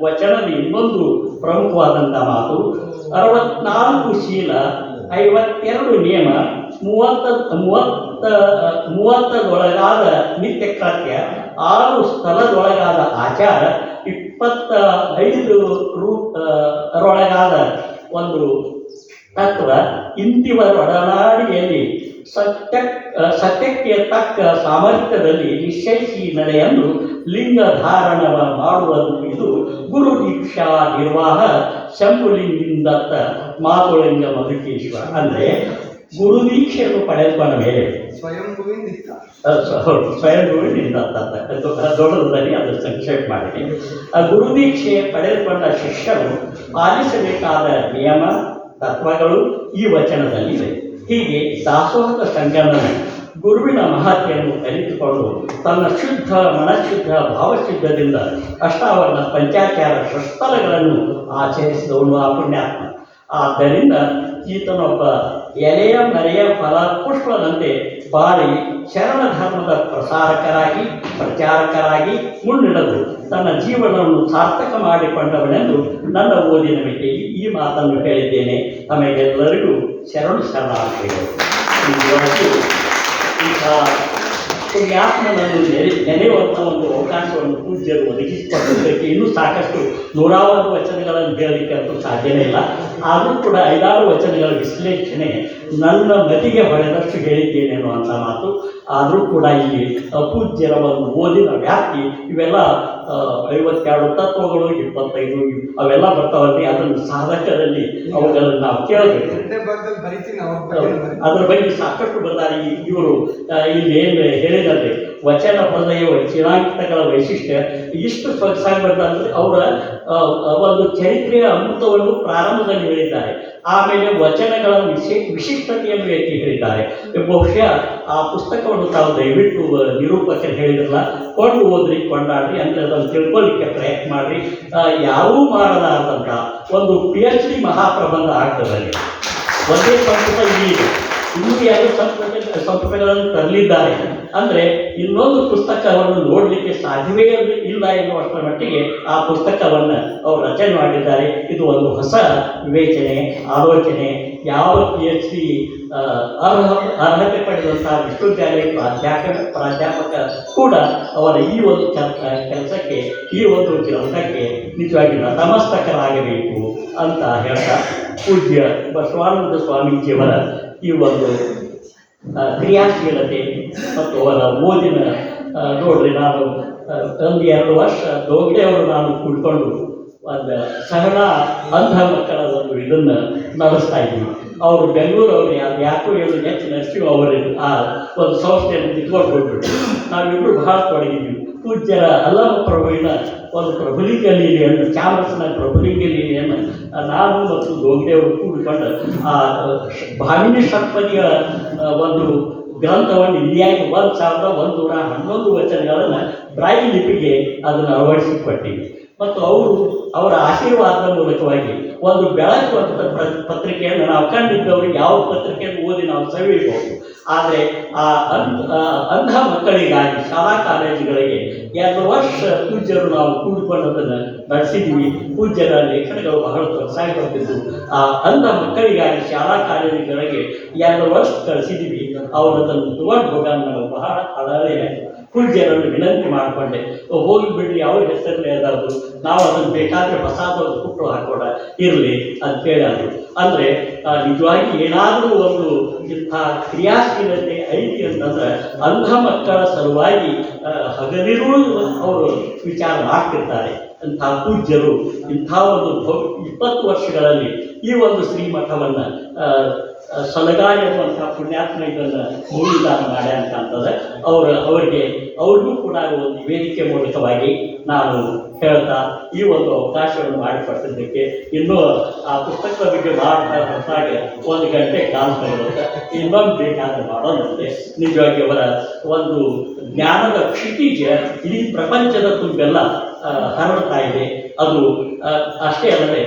ವಚನದ ಇನ್ನೊಂದು ಪ್ರಮುಖವಾದಂಥ ಮಾತು, 64 ಶೀಲ, 52 ನಿಯಮ, 30 ನಿತ್ಯ ಕೃತ್ಯ, 6 ಸ್ಥಳದೊಳಗಾದ ಆಚಾರ, 25 ರೂಪದೊಳಗಾದ ಒಂದು ತತ್ವ, ಇಂತಿವರೊಡನಾಡಿಯಲ್ಲಿ ಸತ್ಯಕ್ಕೆ ತಕ್ಕ ಸಾಮರ್ಥ್ಯದಲ್ಲಿ ನಿಶ್ಚಯಿಸಿ ನಡೆಯನ್ನು ಲಿಂಗ ಧಾರಣ ಮಾಡುವುದು. ಇದು ಗುರು ದೀಕ್ಷಾ ನಿರ್ವಾಹ ಶಂಭುಲಿಂಗದತ್ತ ಮಾತುಲಿಂಗ ಮಧುಕೇಶ್ವರ. ಅಂದರೆ ಗುರು ದೀಕ್ಷೆಯನ್ನು ಪಡೆದುಕೊಂಡ ಮೇಲೆ ಸ್ವಯಂಭೂವಿನಿಂದ ದೊಡ್ಡದಲ್ಲಿ ಅದನ್ನು ಸಂಕ್ಷೇಪ ಮಾಡಿದೆ. ಗುರು ದೀಕ್ಷೆ ಪಡೆದುಕೊಂಡ ಶಿಷ್ಯರು ಪಾಲಿಸಬೇಕಾದ ನಿಯಮ ತತ್ವಗಳು ಈ ವಚನದಲ್ಲಿವೆ. ಹೀಗೆ ದಾಸೋಹದ ಸಂಗಮನ ಗುರುವಿನ ಮಹತ್ಯವನ್ನು ಅರಿತುಕೊಂಡು ತನ್ನ ಶುದ್ಧ ಮನಶುದ್ಧ ಭಾವಶುದ್ಧದಿಂದ ಅಷ್ಟಾವರಣ ಪಂಚಾಚಾರ ಷಟ್ಸ್ಥಲಗಳನ್ನು ಆಚರಿಸಿದವನು ಆ ಪುಣ್ಯಾತ್ಮ. ಆದ್ದರಿಂದ ಈತನೊಬ್ಬ ಎಲೆಯ ಮರೆಯ ಫಲ ಪುಷ್ಪದಂತೆ ಬಾಳಿ ಶರಣ ಧರ್ಮದ ಪ್ರಚಾರಕರಾಗಿ ಮುನ್ನಡೆದು ತನ್ನ ಜೀವನವನ್ನು ಸಾರ್ಥಕ ಮಾಡಿಕೊಂಡವನೆಂದು ನನ್ನ ಓದಿನ ಮಿತಿಯಲ್ಲಿ ಈ ಮಾತನ್ನು ಹೇಳಿದ್ದೇನೆ. ತಮಗೆಲ್ಲರಿಗೂ ಶರಣಾರ್ಥಿಗಳು. ಪುಣ್ಯಾತ್ಮನನ್ನು ನೆನೆಯುವಂಥ ಒಂದು ಅವಕಾಶವನ್ನು ಪೂಜ್ಯರು ಒದಗಿಸಿಕೊಟ್ಟದ್ದಕ್ಕೆ ಇನ್ನೂ ಸಾಕಷ್ಟು 100 ವಚನಗಳನ್ನು ಹೇಳಲಿಕ್ಕೆ ಅಂತೂ ಸಾಧ್ಯವೇ ಇಲ್ಲ. ಆದರೂ ಕೂಡ 5-6 ವಚನಗಳ ವಿಶ್ಲೇಷಣೆ ನನ್ನ ಮತಿಗೆ ಹೊಡೆದಷ್ಟು ಹೇಳಿದ್ದೇನೆ ಅನ್ನುವಂಥ ಮಾತು. ಆದರೂ ಕೂಡ ಇಲ್ಲಿ ಪೂಜ್ಯರ ಒಂದು ಓದಿನ ವ್ಯಾಪ್ತಿ ಇವೆಲ್ಲ 52 ತತ್ವಗಳು 25 ಅವೆಲ್ಲ ಬರ್ತಾವಲ್ರಿ. ಅದನ್ನು ಸಾಧಕರಲ್ಲಿ ಅವುಗಳನ್ನು ನಾವು ಕೇಳಬೇಕು. ಅದ್ರ ಬಗ್ಗೆ ಸಾಕಷ್ಟು ಬರ್ತಾರೆ. ಇವರು ಇಲ್ಲಿ ಏನು ಹೇಳಿದರೆ ವಚನ ಪದಯ ಚಿರಾಂಕಿತಗಳ ವೈಶಿಷ್ಟ್ಯ ಇಷ್ಟು ಸೊಗಸಾಗಿ ಬರ್ತಾರೆ. ಅವರ ಒಂದು ಚರಿತ್ರೆಯ ಅಮೃತವನ್ನು ಪ್ರಾರಂಭದಲ್ಲಿ ಹೇಳಿದ್ದಾರೆ. ಆಮೇಲೆ ವಚನಗಳ ವಿಶಿಷ್ಟತೆಯನ್ನು ಎತ್ತಿ ಹೇಳಿದ್ದಾರೆ. ಬಹುಶಃ ಆ ಪುಸ್ತಕವನ್ನು ತಾವು ದಯವಿಟ್ಟು ನಿರೂಪಕರು ಹೇಳಿದ್ರಲ್ಲ, ಕೊಂಡು ಓದ್ರಿ, ಕೊಂಡಾಡ್ರಿ, ಅಂದರೆ ಅದನ್ನು ತಿಳ್ಕೊಳ್ಳಿಕ್ಕೆ ಪ್ರಯತ್ನ ಮಾಡಿರಿ. ಯಾರೂ ಮಾಡಲಾರ್ದಂಥ ಒಂದು PhD ಮಹಾಪ್ರಬಂಧ ಆಗ್ತದಲ್ಲಿ ಒಂದೇ ಸಂಪುಟ ಇದೆ. ಇನ್ನೂ ಯಾರು ಸಂಪುಟಗಳನ್ನು ತರಲಿದ್ದಾರೆ ಅಂದರೆ ಇನ್ನೊಂದು ಪುಸ್ತಕವನ್ನು ನೋಡಲಿಕ್ಕೆ ಸಾಧ್ಯವೇ ಇಲ್ಲ ಎನ್ನುವಷ್ಟರ ಮಟ್ಟಿಗೆ ಆ ಪುಸ್ತಕವನ್ನು ಅವರು ರಚನೆ ಮಾಡಿದ್ದಾರೆ. ಇದು ಒಂದು ಹೊಸ ವಿವೇಚನೆ, ಆಲೋಚನೆ. ಯಾವ PhD ಅರ್ಹತೆ ಪಡೆದಂತಹ ವಿಶ್ವವಿದ್ಯಾಲಯ ಪ್ರಾಧ್ಯಾಪಕ ಕೂಡ ಅವರ ಈ ಒಂದು ಕೆಲಸಕ್ಕೆ, ಈ ಒಂದು ಗ್ರಂಥಕ್ಕೆ ನಿಜವಾಗಿ ನತಮಸ್ತಕರಾಗಬೇಕು ಅಂತ ಹೇಳ್ತಾ ಪೂಜ್ಯ ಬಸವಾನಂದ ಸ್ವಾಮೀಜಿಯವರ ಈ ಒಂದು ಕ್ರಿಯಾಶೀಲತೆ ಮತ್ತು ಅವರ ಓದಿನ ನೋಡ್ರಿ, ನಾನು ಒಂದು 2 ವರ್ಷ ದೋಗ್ಡೆಯವರು ನಾನು ಕುಳ್ಕೊಂಡು ಒಂದು ಸಹನ ಅಂಧ ಮಕ್ಕಳ ಒಂದು ಇದನ್ನು ನಡೆಸ್ತಾ ಇದ್ದೀವಿ. ಅವರು ಬೆಂಗಳೂರವ್ರಿಗೆ ಅದು ಯಾಕೋ ಏನು ನರ್ಸಿಂಗ್ ಅವರು ಆ ಒಂದು ಸಂಸ್ಥೆಯನ್ನು ಕಿತ್ಕೊಂಡು ಹೋಗ್ಬಿಟ್ಟು ನಾವಿಬ್ಬರು ಬಹಳ ತೊಡಗಿದ್ದೀವಿ. ಪೂಜ್ಯರ ಅಲ್ಲಮ ಪ್ರಭುವಿನ ಒಂದು ಪ್ರಭುಲಿಂಗ ಲೀಲೆಯನ್ನು, ಚಾಮರಸನ ಪ್ರಭುಲಿಂಗ ಲೀಲೆಯನ್ನು ನಾನು ಮತ್ತು ದೋಗ್ಡೆಯವರು ಕೂಡಿಕೊಂಡು ಆ ಭಾಮಿನಿ ಷಟ್ಪದಿಯ ಒಂದು ಗ್ರಂಥವನ್ನು ಇಲ್ಲಿಯಾಗಿ 1111 ವಚನಗಳನ್ನು ಬ್ರಾಯಿ ಲಿಪಿಗೆ ಅದನ್ನು ಅಳವಡಿಸಿಕೊಟ್ಟಿವಿ. ಮತ್ತು ಅವರ ಆಶೀರ್ವಾದದ ಮೂಲಕವಾಗಿ ಒಂದು ಬೆಳಕು ಅಂತ ಪತ್ರಿಕೆಯನ್ನು ನಾವು ಕಂಡಿದ್ದವ್ರಿಗೆ ಯಾವ ಪತ್ರಿಕೆಯನ್ನು ಓದಿ ನಾವು ಸವಿಬಹುದು. ಆದರೆ ಆ ಅಂಧ ಮಕ್ಕಳಿಗಾಗಿ ಶಾಲಾ ಕಾಲೇಜುಗಳಿಗೆ 2 ವರ್ಷ ಪೂಜ್ಯರು ನಾವು ಕೂಡಿಕೊಂಡದನ್ನು ನಡೆಸಿದ್ವಿ. ಪೂಜ್ಯರ ಲೇಖನಗಳು ಬಹಳ ಸೊಗಸಾಗಿ ಬರ್ತಿದ್ವು. ಆ ಅಂಧ ಮಕ್ಕಳಿಗಾಗಿ ಶಾಲಾ ಕಾಲೇಜುಗಳಿಗೆ 2 ವರ್ಷ ಕಳಿಸಿದ್ವಿ. ಅವರು ಅದನ್ನು ತಗೊಂಡು ಹೋಗೋಣ ನಾವು ಬಹಳ ಹಳಲೆ ಪೂಜ್ಯರನ್ನು ವಿನಂತಿ ಮಾಡಿಕೊಂಡೆ, ಹೋಗಿ ಬಿಡ್ರಿ, ಅವ್ರ ಹೆಸರಲ್ಲೇ ಅದಾದ್ರು, ನಾವು ಅದನ್ನು ಬೇಕಾದರೆ ಹೊಸದನ್ನು ಹುಟ್ಟು ಹಾಕೋಣ ಇರಲಿ ಅಂತೇಳಿ ಅದು. ಅಂದರೆ ನಿಜವಾಗಿ ಏನಾದರೂ ಒಂದು ಇಂಥ ಕ್ರಿಯಾಶೀಲತೆ ಐತಿ ಅಂತಂದ್ರೆ ಅಂಧ ಮಕ್ಕಳ ಸಲುವಾಗಿ ಹಗಲಿರೂ ಅವರು ವಿಚಾರ ಮಾಡ್ತಿರ್ತಾರೆ. ಅಂಥ ಪೂಜ್ಯರು ಇಂಥ ಒಂದು 20 ವರ್ಷಗಳಲ್ಲಿ ಈ ಒಂದು ಶ್ರೀಮಠವನ್ನು ಸಲಗಾಯಿ ಅನ್ನುವಂಥ ಪುಣ್ಯಾತ್ಮ ಇದನ್ನು ಮೂಲದಾನ ಮಾಡ್ಯಾಂತಂತಂದರೆ ಅವ್ರಿಗೂ ಕೂಡ ಒಂದು ವೇದಿಕೆ ಮೂಲಕವಾಗಿ ನಾನು ಹೇಳ್ತಾ ಈ ಒಂದು ಅವಕಾಶವನ್ನು ಮಾಡಿಕೊಟ್ಟಿದ್ದಕ್ಕೆ ಇನ್ನೂ ಆ ಪುಸ್ತಕದ ಬಗ್ಗೆ ಮಾಡ್ತಾ ಹೊರತಾಗೆ 1 ಗಂಟೆ ಕಾಲ ತಗೊಳುತ್ತೆ. ಇನ್ನೊಂದು ಬೇಕಾದ್ರೆ ಮಾಡೋದಂತೆ. ನಿಜವಾಗಿ ಅವರ ಒಂದು ಜ್ಞಾನದ ಕ್ಷಿತಿಜ ಇಡೀ ಪ್ರಪಂಚದ ತುಂಬೆಲ್ಲ ಹರಡ್ತಾ ಇದೆ. ಅದು ಅಷ್ಟೇ ಅಲ್ಲದೆ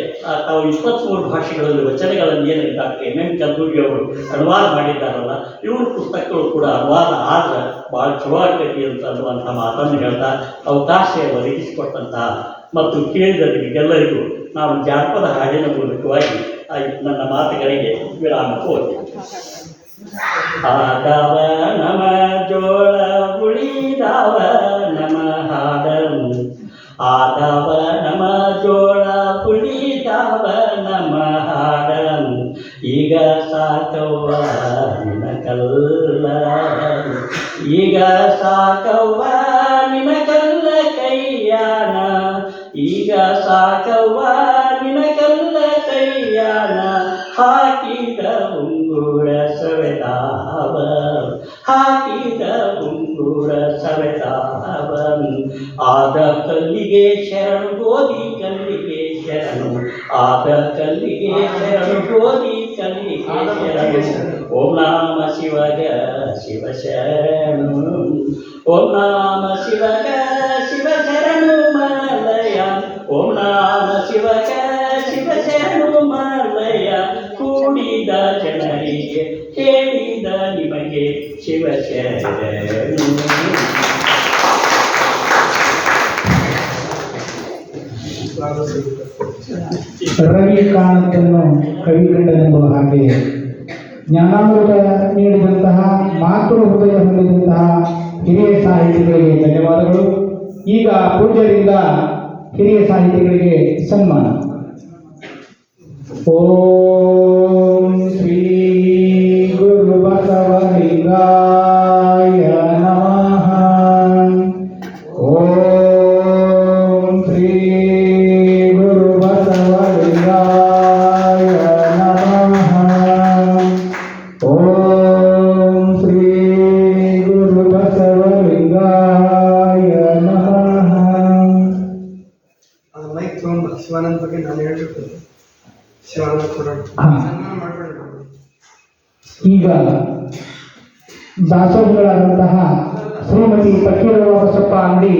ತಾವು 23 ಭಾಷೆಗಳಲ್ಲಿ ವಚನಗಳನ್ನು ಏನು ಡಾಕ್ಟರ್ MM ಚಂದೂರಿ ಅವರು ಅನುವಾದ ಮಾಡಿದ್ದಾರಲ್ಲ, ಇವ್ರ ಪುಸ್ತಕಗಳು ಕೂಡ ಅನುವಾದ ಆದ್ರೆ ಭಾಳ ಚಲೋ ಆಗ್ತೈತಿ ಅಂತ ಅನ್ನುವಂಥ ಮಾತನ್ನು ಹೇಳ್ತಾ ಅವಕಾಶ ಒದಗಿಸಿಕೊಟ್ಟಂತಹ ಮತ್ತು ಕೇಳಿದವರಿಗೆಲ್ಲರಿಗೂ ನಾವು ಜಾನಪದ ಹಾಡಿನ ಮೂಲಕವಾಗಿ ನನ್ನ ಮಾತುಗಳಿಗೆ ವಿರಾಮ ಕೋರಿ. ಆದವ ನಮ ಜೋಳ ಉಳಿದವ ನಮ ಹಾಡನು, ಆದವ ನಮ ಜೋಳ ಉಳಿದವ ನಮ ಹಾಡನು, ಈಗ ಸಾಕವ್ವ ನಿನ ಕಲ್ಲ, ಈಗ ಸಾಕವ್ವ ನಿನ ಕಲ್ಲ ಕೈಯಾನ, ಈಗ ಸಾಕವ್ವ ನಿನ ಕಲ್ಲ ಕೈಯಾನ, ಹಾಕಿದ ಉಂಗುರ ಸವೆದಾವ, ಹಾಕಿದ ಉಂಗುರ ಸವೆದಾವ, ಆದ ಕಲ್ಲಿಗೆ ಶರಣು ಗೋಧಿ ಕಲ್ಲಿಗೆ ಶರಣು, ಆದ ಕಲ್ಲಿಗೆ ಶರಣು ಗೋಧಿ ಕಲ್ಲಿಗೆ ಶರಣು, ಓಂ ನಾಮ ಶಿವಗ ಶಿವ ಶರಣು, ಓಂ ನಾಮ ಶಿವಗ ಶಿವ ಶರಣು ಮಲಯ, ಓಂ ನಾಮ ಶಿವಗ ಶಿವ ಶರಣು ಮಲಯ, ಕೂಡಿದ ಜನರಿಗೆ ಕೇಳಿದ ನಿಮಗೆ ಶಿವ ಶರಣು.
ರವಿ ಕಾಣತನ್ನು ಕವಿಗಂಡನೆಂಬ ಹಾಗೆ ಜ್ಞಾನಾಮೃತ ನೀಡಿದಂತಹ ಮಾತೃ ಹೃದಯ ಹೊಂದಿದಂತಹ ಹಿರಿಯ ಸಾಹಿತಿಗಳಿಗೆ ಧನ್ಯವಾದಗಳು. ಈಗ ಪೂಜ್ಯರಿಂದ ಹಿರಿಯ ಸಾಹಿತಿಗಳಿಗೆ ಸನ್ಮಾನ. ಓಂ ಶ್ರೀ ಗುರು ಬಸವಲಿಂಗಾಯ
ಮೈಕ್ ತಗೊಂಡು ಶಿವಾನಂದ ಬಗ್ಗೆ ನಾನು ಹೇಳ್ಬೇಕು. ಶಿವಾನಂದ ಕೊಡೋಣ
ಹಾ.
ಸನ್ಮಾನ ಮಾಡ್ಬೇಡಿ.
ಈಗ ದಾಸೋಹಿಗಳಾದಂತಹ ಶ್ರೀಮತಿ ಫಕೀರವ್ವ ಬಸಪ್ಪ ಅಂಗಡಿ